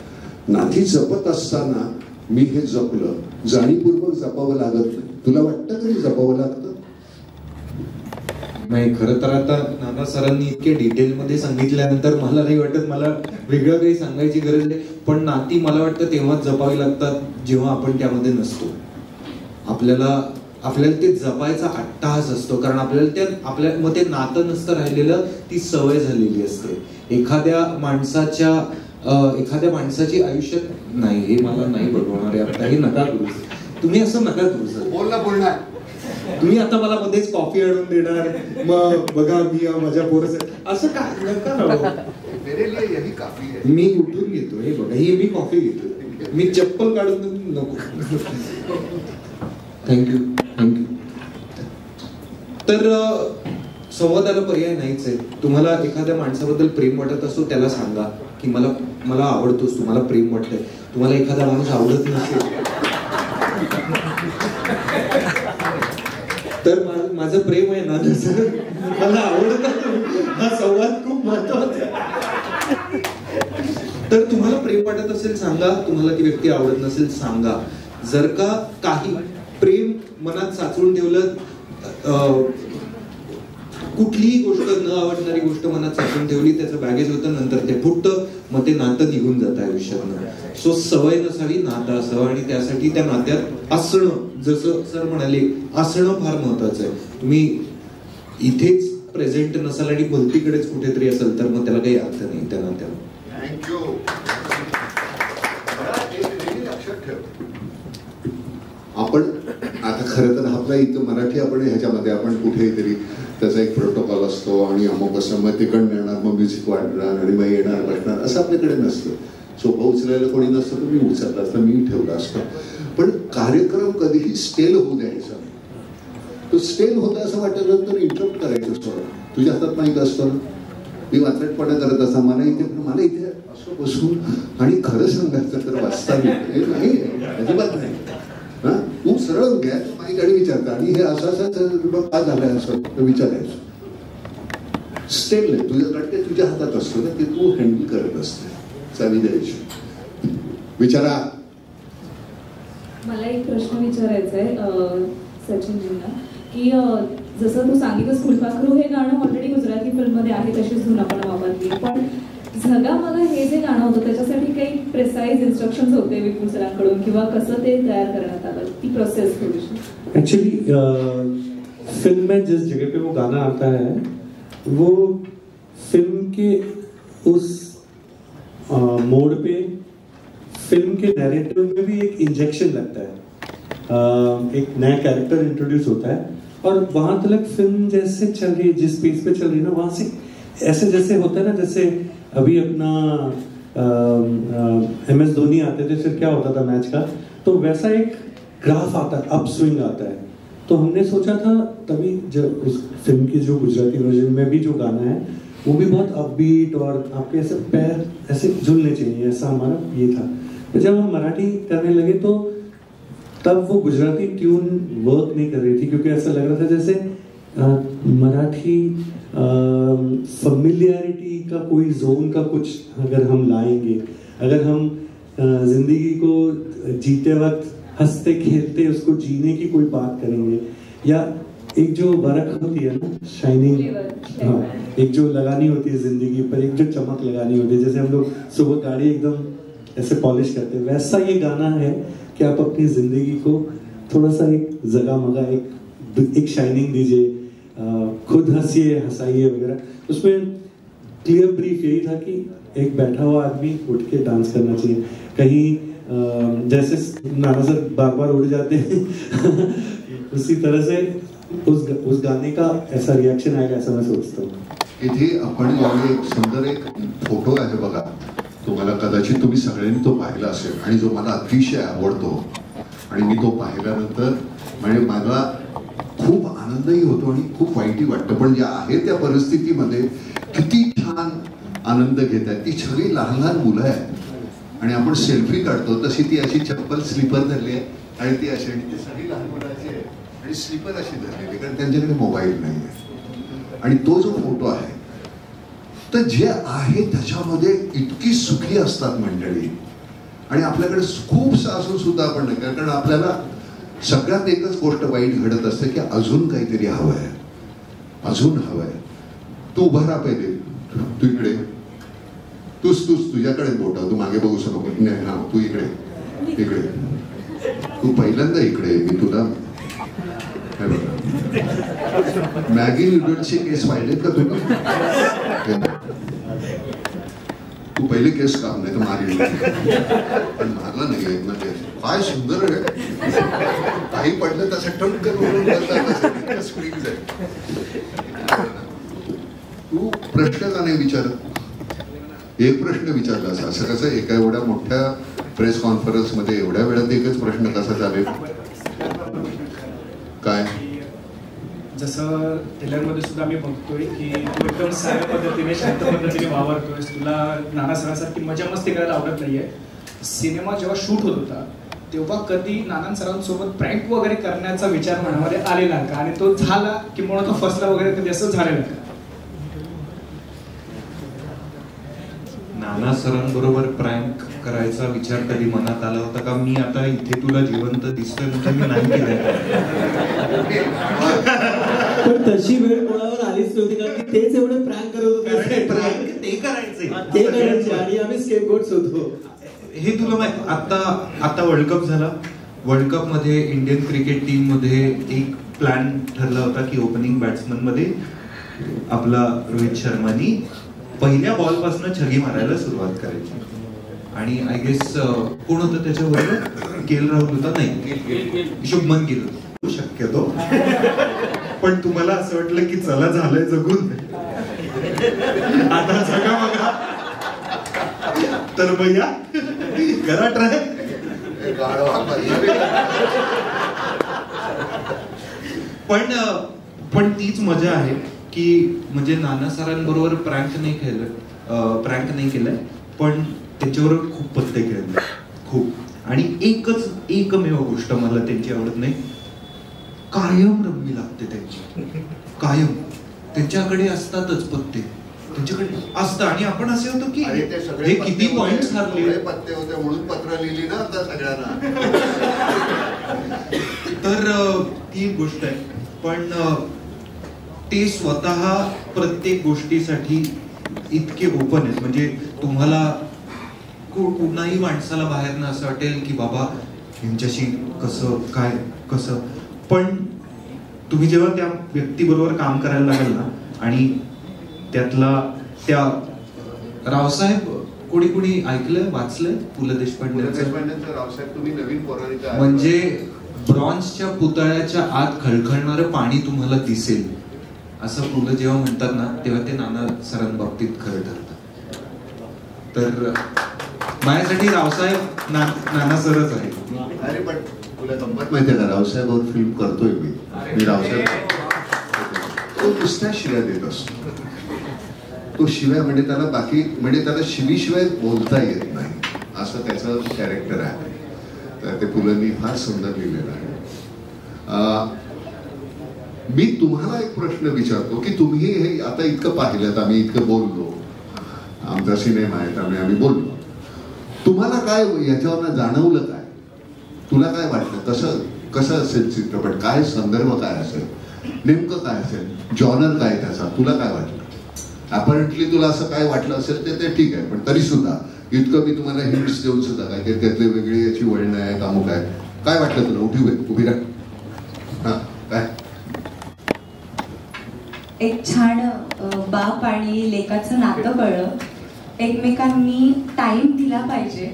नाती जपत असताना मी हे जपलं, जाणीवपूर्वक जपावं लागत नाही. तुला वाटतं तरी जपावं लागतं? नाही, खरं तर आता नाना सरांनी इतके डिटेलमध्ये सांगितल्यानंतर मला नाही वाटत मला वेगळं काही सांगायची गरज नाही. पण नाती मला वाटतं तेव्हाच जपावी लागतात जेव्हा आपण त्यामध्ये नसतो. आपल्याला ते जपायचा अट्टहास असतो. कारण आपल्याला मग ते नातं नसतं राहिलेलं, ती सवय झालेली असते. एखाद्या माणसाच्या एखाद्या माणसाची आयुष्यात नाही, हे मला नाही बघवणार आहे आता, हे नका करू, तुम्ही असं नका करू सर. बोलणार तुम्ही आता मला मध्येच कॉफी आणून देणार, मग बघा मी माझ्या पोराचं असं काय नका. मेरे लिए यही काफी है. मी उठून घेतो, हे बघा ही मी कॉफी घेतो, मी चप्पल काढून नको. Thank you thank you. तर संवादाला पर्याय नाहीच आहे. तुम्हाला एखाद्या माणसाबद्दल प्रेम वाटत असतो, त्याला सांगा की मला आवडतोस, तुम्हाला प्रेम वाटतंय. तुम्हाला एखादा माणूस आवडत नसेल तर माझं प्रेम आहे ना सर, मला आवडत. हा संवाद खूप महत्वाचा आहे. तर तुम्हाला प्रेम वाटत असेल सांगा, तुम्हाला ती व्यक्ती आवडत नसेल सांगा. जर का काही प्रेम मनात साचवून ठेवलं, कुठलीही गोष्ट न आवडणारी गोष्ट मनात साचवून ठेवली, त्याचं बॅगेज होतं, नंतर ते फुटतं, मग ते नातं निघून जातं आयुष्यातनं. सो सवय नसावी, नातं असावं, आणि त्यासाठी त्या नात्यात असणं, जसं सर म्हणाले, असणं फार महत्वाचं आहे. तुम्ही इथेच प्रेझेंट नसाल आणि भलतीकडेच कुठेतरी असेल तर मग त्याला काही अर्थ नाही त्या नात्याला. थँक्यू. लक्षात ठेव, आपण आता खरं तर आपला इथं मराठी आपण ह्याच्यामध्ये आपण कुठेतरी त्याचा एक प्रोटोकॉल असतो आणि अमुक असं, मग तिकडनं येणार, मग म्युझिक वाढणार आणि मग येणार बसणार, असं आपल्याकडे नसतं. सोपं उचलायला कोणी नसतं तर मी उचललं असतं, मी ठेवलं असतं. पण कार्यक्रम कधीही स्टेल होऊ द्यायचा. तो स्टेल होता असं वाटलं तर इंटरप्ट करायचं असतं. तुझ्या हातात माहीत असतं ना, मी वात्रटपणा करत असता, मला इथे असं बसून आणि खरं सांगायचं तर वाचता नाही, अजिबात नाही. हा, तू सरळ घ्या माहीत आणि विचारता, आणि हे असं का झालंय असं विचारायचं. स्टेल नाही, तुझ्याकडे तुझ्या हातात असतं ना, ते तू हँडल करत असते. चावी द्यायची. विचारा. मला एक प्रश्न विचारायचा आहे सचिनजींना, की जसं तू सांगितलं फुलपाखरू हे गाणं ऑलरेडी गुजराती फिल्ममध्ये आहे, तशीच धून आपण वापरली, पण झगा मगा हे जे गाणं होतं त्याच्यासाठी काही प्रिसाइज इन्स्ट्रक्शन्स होते विपुल सरांकडून, किंवा कसं ते तयार करण्यात आलं, ती प्रोसेस थोडीशी? एक्चुअली फिल्म में जिस जगह पे वो गाना आता है वो फिल्म के उस मोड पे फिल्म के नैरेटिव में भी एक इंजेक्शन लगता है, एक नया कैरेक्टर इंट्रोड्यूस होता है, और वहां तक फिल्म जैसे चल रही है, जिस पेस पे चल रही है ना, वहां से ऐसे जैसे होता है ना, जैसे अभी अपना MS धोनी आते थे, फिर क्या होता था मैच का, तो वैसा एक ग्राफ आता है, अप स्विंग आता है. तो हमने सोचा था तभी जब उस फिल्म की जो गुजराती वर्जन में भी जो गाना है वो भी बहुत अपबीट और आपके ऐसे पैर ऐसे झूलने चाहिए, ऐसा हमारा ये था. तो जब हम मराठी करने लगे तो तब वो गुजराती ट्यून वर्क नहीं कर रही थी, क्योंकि ऐसा लग रहा था जैसे मराठी फेमिलियरिटी का कोई जोन का कुछ अगर हम लाएंगे, अगर हम जिंदगी को जीते वक्त हंसते खेलते उसको जीने की कोई बात करेंगे, या एक जो बरक होती है ना, शाइनिंग, हाँ, एक जो लगानी होती है जिंदगी पर, एक जो चमक लगानी होती है, जैसे हम लोग सुबह गाड़ी एकदम ऐसे पॉलिश करते हैं, वैसा ये गाना है कि आप अपनी जिंदगी को थोड़ा सा एक जगा मगा, एक शाइनिंग दीजिए, खुद हंसिए हंसाइए वगैरह. उसमें क्लियर ब्रीफ यही था कि एक बैठा हुआ आदमी उठ के डांस करना चाहिए. कहीं जैसे नाना सर बार बार उड़ जाते हैं उसी तरह से उस गाने का ऐसा रिएक्शन आएगा, ऐसा मैं सोचता हूँ. इथे आपण एक सुंदर एक फोटो आहे बघा, तुम्हाला कदाचित तुम्ही सगळ्यांनी तो पाहिला असेल, आणि जो मला अतिशय आवडतो, आणि मी तो पाहिल्यानंतर म्हणजे मला खूप आनंदही होतो आणि खूप वाईटही वाटतं. पण ज्या आहे त्या परिस्थितीमध्ये किती छान आनंद घेत आहेत. ती सगळी लहान लहान मुलं आहेत आणि आपण सेल्फी काढतो तशी ती अशी चप्पल स्लीपर धरली आहे आणि ती अशी, ती सगळी लहान मुलाची आहे आणि स्लीपर अशी धरलेली, कारण त्यांच्याकडे मोबाईल नाही आहे. आणि तो जो फोटो आहे तर जे आहे त्याच्यामध्ये इतकी सुखी असतात मंडळी, आणि आपल्याकडे खूपसं असून सुद्धा आपण नाही, कारण आपल्याला सगळ्यात एकच गोष्ट वाईट घडत असते की अजून काहीतरी हवं आहे, अजून हवं आहे. तू उभा राहा पहिले, तू इकडे, तूच तुझ्याकडे बोटा, तू मागे बघू नको, नाही हा तू इकडे इकडे, तू पहिल्यांदा इकडे, मी तुला मॅगी नूडल्सचे केस पाहिलेत का तुम्ही? तू तू पहिले केस काम नाही तर मारली पण मारला नाही म्हणजे काय सुंदर आहे काही पडलं तसं ठमक स्प्रिंग आहे. तू प्रश्न का नाही विचारत? एक प्रश्न विचारला असं कसं एका एवढ्या मोठ्या प्रेस कॉन्फरन्स मध्ये एवढ्या वेळात एकच प्रश्न कसा चालेल? काय जसं ट्रेलरमध्ये सुद्धा आम्ही बघतोय की तू एकदम साध्या पद्धतीने शांत पद्धतीने वावरतोय, तुला नाना सरांसारखी मजा मस्ती करायला आवडत नाहीये. सिनेमा जेव्हा शूट होत होता तेव्हा कधी नाना सरांसोबत प्रँक वगैरे करण्याचा विचार मनामध्ये आलेला का? आणि तो झाला किंवा तो फसला वगैरे कधी असं झालेलं का? नाना सरांबरोबर प्रँक करायचा विचार कधी मनात आला होता का? मी आता इथे तुला जिवंत दिसतोय म्हणजे मी नाही केलंय. पण तशी वेळ कोणावर आलीच नव्हती का की तेच एवढे प्रँक करत होते? ते करायचे आणि आम्ही स्केपगोट्स होतो. हे तुला माहिती, आता वर्ल्ड कप झाला. वर्ल्ड कप मध्ये इंडियन क्रिकेट टीम मध्ये एक प्लॅन ठरला होता की ओपनिंग बॅट्समन मध्ये आपला रोहित शर्मानी पहिल्या बॉल पासून छगी मारायला सुरुवात करायची. आणि आय गेस कोण होतं त्याच्याबरोबर? केएल राहुल होता, नाही शुभमन गिल होता शक्यतो. पण तुम्हाला असं वाटलं की चला झालंय जगून आता जगा बघा, तर भैया करा ट्राय. पण तीच मजा आहे की म्हणजे नाना सरांबरोबर प्रँक नाही केलंय पण त्याच्यावर खूप पत्ते खेळले खूप. आणि एकमेव गोष्ट मला त्यांची आवडत नाही, कायम रम्मी लागते त्यांची, कायम त्यांच्याकडे असतातच पत्ते, त्यांच्याकडे असतं. आणि आपण असे होतो की हे किती पॉइंट्स हारले, पत्ते होते म्हणून पत्र लिहिली ना आता सगळ्यांना. तर ती एक गोष्ट आहे. पण ते स्वतः प्रत्येक गोष्टीसाठी इतके ओपन आहेत. म्हणजे तुम्हाला कुणाही माणसाला बाहेरनं असं वाटेल की बाबा यांच्याशी कसं पण तुम्ही जेव्हा त्या व्यक्तीबरोबर काम करायला लागल ना, आणि त्या रावसाहेब कोणी ऐकलं वाचलं पु ल देशपांडेंचं रावसाहेब तुम्ही नवीन पौराणिक म्हणजे ब्रॉन्झच्या पुतळ्याच्या आत खळखळणारं पाणी तुम्हाला दिसेल असं पुलं जेव्हा म्हणतात ना तेव्हा ते नाना सरांबाबतीत खरं ठरतं. तर माझ्यासाठी रावसाहेब नाना सरच आहे. अरे पण तुला गंमत माहितीये का, रावसाहेबांवर फिल्म करतोय मी रावसाहेब तो नुसत्या शिव्या देत असतो. तो शिव्या म्हणजे त्याला बाकी म्हणजे त्याला शिवीशिवाय बोलता येत नाही असं त्याचं कॅरेक्टर आहे. तर ते पुलंनी फार सुंदर लिहिलेलं आहे. मी तुम्हाला एक प्रश्न विचारतो की तुम्ही हे आता इतकं पाहिलं, आम्ही इतकं बोललो, आमचा सिनेमा आहे त्यामुळे आम्ही बोललो, तुम्हाला काय याच्यावर जाणवलं? काय तुला काय वाटलं? कसं असेल चित्रपट? काय संदर्भ काय असेल? नेमकं काय असेल? जॉनर काय त्याचा? तुला काय वाटलं? अपॅरेंटली तुला असं काय वाटलं असेल ते ठीक आहे, पण तरी सुद्धा इतकं मी तुम्हाला हिंट्स देऊन सुद्धा काय त्यातले वेगळी याची वळणं आहे कामू काय वाटलं तुला? उभी राह. हा काय एक छान बाप आणि लेकाचं नातं कळलं. एकमेकांनी टाइम दिला पाहिजे.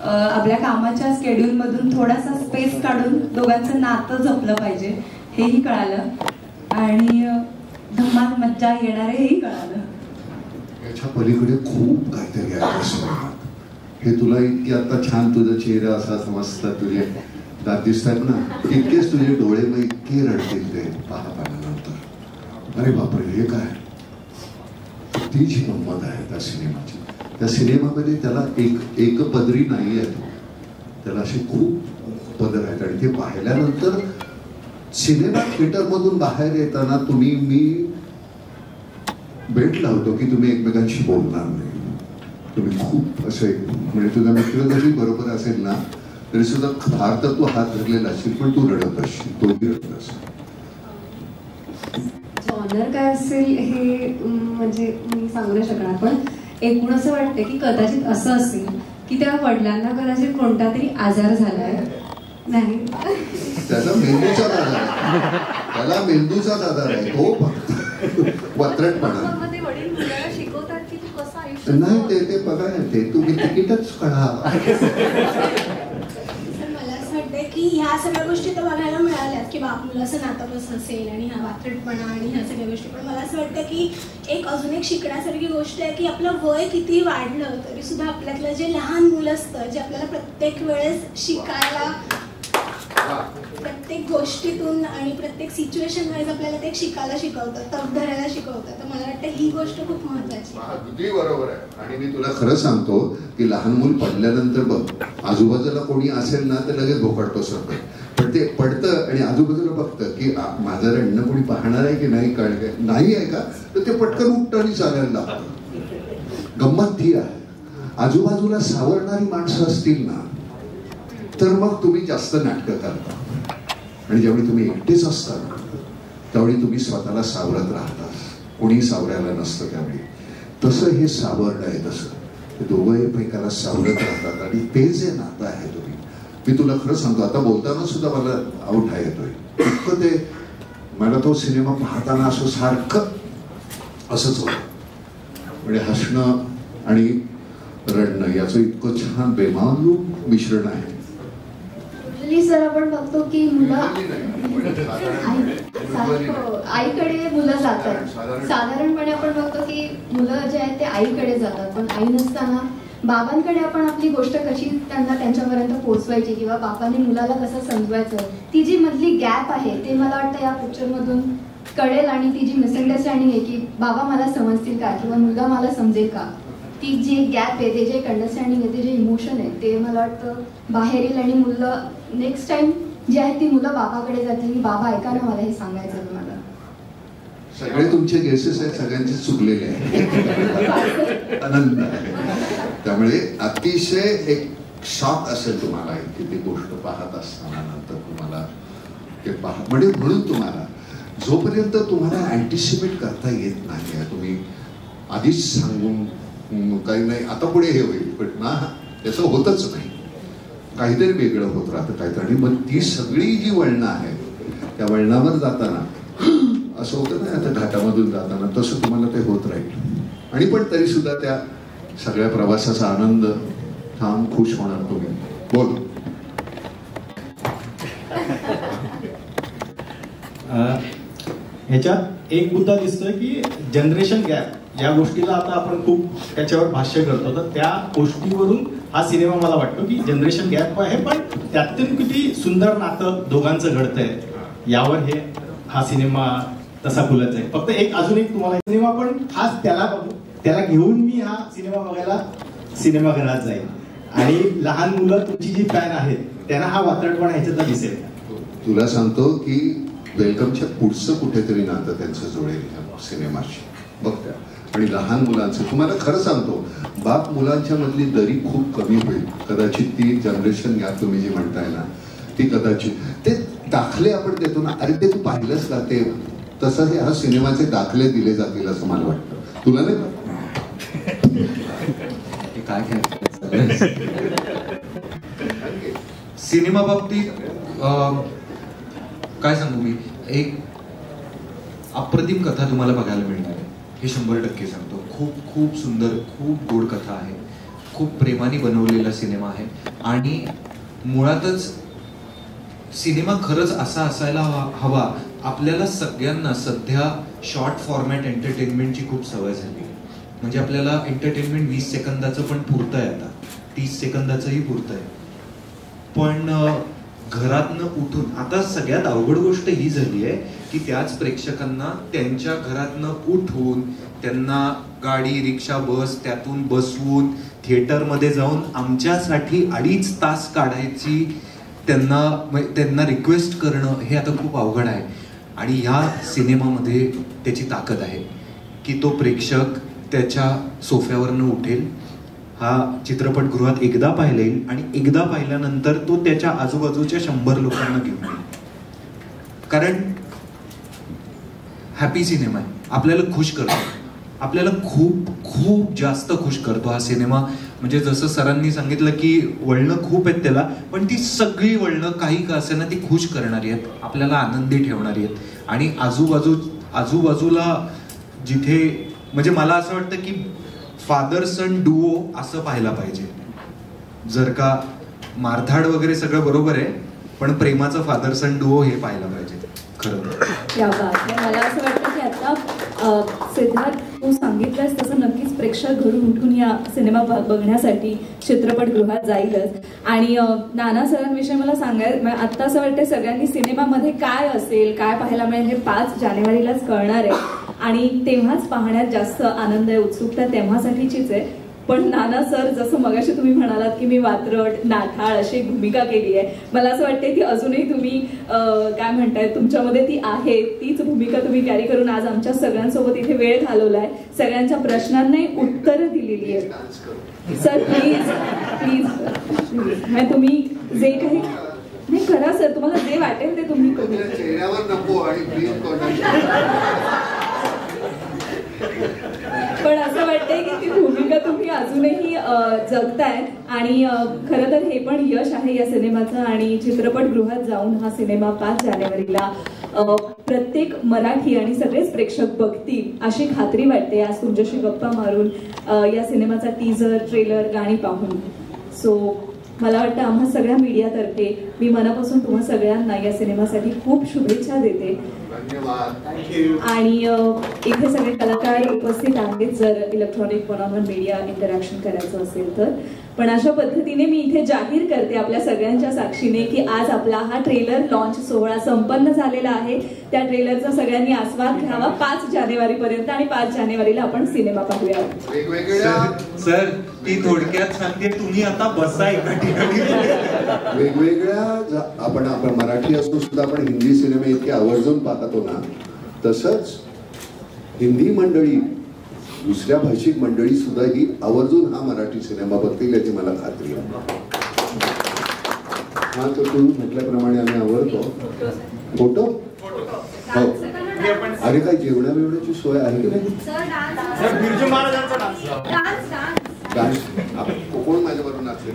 आपल्या कामाच्या स्केड्यूल मधून थोडासा स्पेस काढून दोघांचं नातं जपलं पाहिजे हेही कळालं. आणि धमाल मज्जा येणार आहे हेही कळालं. याच्या पलीकडे खूप काहीतरी आहे. हे तुला इतकी आता छान तुझा चेहरा असा समजतात, तुझे दात दिसतात ना, इतकेच तुझे डोळे मग इतके रडतील ते पाहिल्यानंतर. अरे बापरे हे काय, ती जी गंमत आहे त्या सिनेमाची. त्या सिनेमामध्ये त्याला एक पदरी नाही आहे, त्याला असे खूप पदर आहेत. आणि ते पाहिल्यानंतर सिनेमा थिएटर मधून बाहेर येताना मी बेट लावतो की तुम्ही एकमेकांशी बोलणार नाही. तुम्ही खूप असे म्हणजे तुझा मित्र जरी बरोबर असेल ना तरी सुद्धा फार तर तू हात धरलेला असेल पण तू रडत असशील, तोही रडत असेल. जॉनर काय असेल हे म्हणजे मी सांगू नाही शकणार, पण एकूण असं वाटतं की कदाचित असं असेल की त्या वडिलांना कदाचित कोणता तरी आजार झालाय. नाही त्याला मेंदूचाच आजार आहे, त्याला मेंदूचाच आजार आहे तो फक्त वत्रटपणा. नाही ते बघा ना, ते तुम्ही तिकीटच काढा. मला असं वाटतं की ह्या सगळ्या गोष्टी तर बघायला मिळाल्यात की बाप मुलाचं नातं कसं असेल आणि हा वात्रटपणा आणि ह्या सगळ्या गोष्टी, पण मला असं वाटतं की एक अजून एक शिकण्यासारखी गोष्ट आहे की आपलं वय किती वाढलं तरी सुद्धा आपल्यातलं जे लहान मुलं असतं जे आपल्याला प्रत्येक वेळेस शिकायला, प्रत्येक गोष्टीतून आणि प्रत्येक सिच्युएशन वाईज आपल्याला ते शिकायला शिकवतं, तग धरायला शिकवतं. तर मला वाटतं ही गोष्ट खूप महत्वाची आहे. अगदी बरोबर आहे. आणि मी तुला खरं सांगतो की लहान मूल पडल्यानंतर बघ, आजूबाजूला कोणी असेल ना तर लगेच भोकाडतो सर, पण ते पडतं आणि आजूबाजूला बघतं की माझं रडणं कोणी पाहणार आहे की नाही, कळलं नाही आहे का, तर ते पटकन उठतं आणि चालायला लागतं. गंमत ती आहे, आजूबाजूला सावरणारी माणसं असतील ना तर मग तुम्ही जास्त नाटकं करता, आणि ज्यावेळी तुम्ही एकटेच असता त्यावेळी तुम्ही स्वतःला सावरत राहता, कोणी सावरायला नसतं त्यावेळी. तसं हे सावरणं आहे, तसं हे दोघं एकमेकाला सावरत राहतात आणि ते जे नातं आहे तुम्ही, मी तुला खरं सांगतो आता बोलताना सुद्धा मला आउट येतोय इतकं. ते मला तो सिनेमा पाहताना असं सारखं असंच होतं, म्हणजे हसणं आणि रडणं याचं इतकं छान बेमालूम मिश्रण आहे. सर आपण बघतो की मुलं आईकडे मुलं जातात, साधारणपणे आपण बघतो की मुलं जे आहेत ते आईकडे जातात, पण आई नसताना बाबांकडे आपण आपली गोष्ट कशी त्यांना त्यांच्यापर्यंत पोहोचवायची किंवा बापाने मुलाला कसं समजवायचं, ती जी मधली गॅप आहे ते मला वाटतं या पिक्चरमधून कळेल. आणि ती जी मिसअंडरस्टँडिंग आहे की बाबा मला समजतील का किंवा मुलगा मला समजेल का, ती जी गॅप आहे, ते जे एक अंडरस्टँडिंग आहे, ते जे इमोशन आहे ते मला वाटतं बाहेर येईल. आणि मुलं नेक्स्ट टाइम जी आहे ती मुलं बाबाकडे जातील की बाबा ऐका ना मला हे सांगायचं आहे मला. सगळे तुमचे गेसेस आहेत, सगळ्यांचे चुकलेले आहेत. आनंद आहे. त्यामुळे अतिशय एक शॉक असेल तुम्हाला की ती गोष्ट पाहत असताना नंतर तुम्हाला ते म्हणजे म्हणून तुम्हाला जोपर्यंत तुम्हाला अँटिसिपेट करता येत नाही, तुम्ही आधीच सांगून काही नाही आता पुढे हे होईल, पण ना त्याचं होतच नाही, काहीतरी वेगळं होत राहतं काहीतरी. मग ती सगळी जी वळणं आहेत त्या वळणावर जाताना असं होतं ना, आता घाटामधून जाताना तसं तुम्हाला ते होत राहील. आणि पण तरी सुद्धा त्या सगळ्या प्रवासाचा आनंद ठाम खुश होणार तुम्ही. बोल. ह्याच्यात एक मुद्दा दिसतोय की जनरेशन गॅप या गोष्टीला आता आपण खूप त्याच्यावर भाष्य करतो, तर त्या गोष्टीवरून हा सिनेमा मला वाटतो की जनरेशन गॅप आहे, पण त्यातून किती सुंदर नातं दोघांचं घडतंय यावर हे हा सिनेमा तसा खुलत आहे. फक्त एक अजून एक तुम्हाला सिनेमा पण खास त्याला घेऊन मी हा सिनेमा बघायला सिनेमागृहात जाईल, आणि लहान मुलं तुमची जी फॅन आहेत त्यांना हा वात्रटपणा ह्याच्यात दिसेल. तुला सांगतो की वेलकमच्या पुढचं कुठेतरी नातं त्यांचं जुळेल या सिनेमाशी बघत्या. आणि लहान मुलांचं तुम्हाला खरं सांगतो, बाप मुलांच्या मधली दरी खूप कमी होईल कदाचित. ती जनरेशन गॅप तुम्ही जी म्हणताय ना ती कदाचित, ते दाखले आपण देतो ना, अरे ते तू पाहिलंच का, ते तसं हे ह्या सिनेमाचे दाखले दिले जातील असं मला वाटतं. तुला नाही काय सिनेमा बाबतीत काय सांगू मी, एक अप्रतिम कथा तुम्हाला बघायला मिळणार आहे हे 100% सांगतो. खूप खूप सुंदर, खूप गोड कथा आहे, खूप प्रेमाने बनवलेला सिनेमा आहे. आणि मुळातच सिनेमा खरंच असा असायला हवा. आपल्याला सगळ्यांना सध्या शॉर्ट फॉर्मॅट एंटरटेनमेंटची खूप सवय झाली. म्हणजे आपल्याला एंटरटेनमेंट 20 सेकंदाचं पण पुरतं आहे, आता 30 सेकंदाचंही पुरतं आहे. पण घरातनं उठून आता सगळ्यात अवघड गोष्ट ही झाली आहे की त्याच प्रेक्षकांना त्यांच्या घरातनं उठून त्यांना गाडी, रिक्षा, बस त्यातून बसवून थिएटरमध्ये जाऊन आमच्यासाठी 2.5 तास काढायची त्यांना रिक्वेस्ट करणं हे आता खूप अवघड आहे. आणि ह्या सिनेमामध्ये त्याची ताकद आहे की तो प्रेक्षक त्याच्या सोफ्यावरनं उठेल, हा चित्रपटगृहात एकदा पाहिला येईल आणि एकदा पाहिल्यानंतर तो त्याच्या आजूबाजूच्या 100 लोकांना घेऊन येईल. कारण हॅपी सिनेमा आहे, आपल्याला खुश करतो, आपल्याला खूप खूप जास्त खुश करतो हा सिनेमा. म्हणजे जसं सरांनी सांगितलं की वळणं खूप आहेत त्याला, पण ती सगळी वळणं काही का असेना ती खुश करणारी आहेत, आपल्याला आनंदी ठेवणारी आहेत. आणि आजूबाजूला जिथे म्हणजे मला असं वाटतं की फादर सन डुओ असं पाहायला पाहिजे. जर का मारधाड वगैरे सगळं बरोबर आहे, पण प्रेमाचं फादर सन डुओ हे पाहायला पाहिजे खरं तर. या बात. मला असं वाटतं की आता सिद्धार्थ तू सांगितलंस तसं नक्कीच प्रेक्षक घरून उठून या सिनेमा बघण्यासाठी चित्रपटगृहात जाईलच. आणि नाना सरांविषयी मला आत्ता असं वाटतं सगळ्यांनी सिनेमामध्ये काय असेल, काय पाहायला मिळेल हे 5 जानेवारीलाच कळणार आहे आणि तेव्हाच पाहण्यात जास्त आनंद आहे, उत्सुकता तेव्हासाठीचीच आहे. पण नाना सर, जसं मगाशी तुम्ही म्हणालात की मी वात्रट नाठाळ अशी एक भूमिका केली आहे, मला असं वाटतंय की अजूनही तुम्ही काय म्हणताय तुमच्यामध्ये ती आहे, तीच भूमिका तुम्ही कॅरी करून आज आमच्या सगळ्यांसोबत इथे वेळ घालवलाय, सगळ्यांच्या प्रश्नांनाही उत्तरं दिलेली आहेत. सर प्लीज प्लीज तुम्ही जे काही नाही करा सर, तुम्हाला जे वाटेल ते तुम्ही पण असं वाटतंय की ती भूमिका तुम्ही अजूनही जगताय. आणि खरं तर हे पण यश आहे या सिनेमाचं. आणि चित्रपटगृहात जाऊन हा सिनेमा 5 जानेवारीला प्रत्येक मराठी आणि सगळेच प्रेक्षक बघतील अशी खात्री वाटते आज तुमच्याशी गप्पा मारून, या सिनेमाचा टीजर, ट्रेलर, गाणी पाहून. सो मला वाटतं आम्हा सगळ्या मीडियातर्फे मी मनापासून तुम्हा सगळ्यांना या सिनेमासाठी खूप शुभेच्छा देते. आणि इथे सगळे कलाकार उपस्थित आहेत जर इलेक्ट्रॉनिक वन मीडिया इंटरॅक्शन करायचं असेल तर. पण अशा पद्धतीने मी इथे जाहीर करते आपल्या सगळ्यांच्या साक्षीने की आज आपला हा ट्रेलर लॉन्च सोहळा संपन्न झालेला आहे. त्या ट्रेलरचा सगळ्यांनी आस्वाद घ्यावा 5 जानेवारीपर्यंत आणि 5 जानेवारीला आपण सिनेमा पाहूया. सर ती थोडक्यात सांगते, तुम्ही आता बसा एका ठिकाणी. वेगवेगळ्या आपण मराठी असून सुद्धा आपण हिंदी सिनेमे इतके आवर्जून पाहतो ना, तसंच हिंदी मंडळी, दुसऱ्या भाषिक मंडळी सुद्धा ही आवर्जून हा मराठी सिनेमा बघतील याची मला खात्री आहे. हा तर तुम्ही म्हटल्याप्रमाणे आम्ही आवडतो. फोटो हो. अरे काय जेवणा बिवण्याची सोय आहे की नाही? डान्स कोण माझ्याबरोबर नाचले?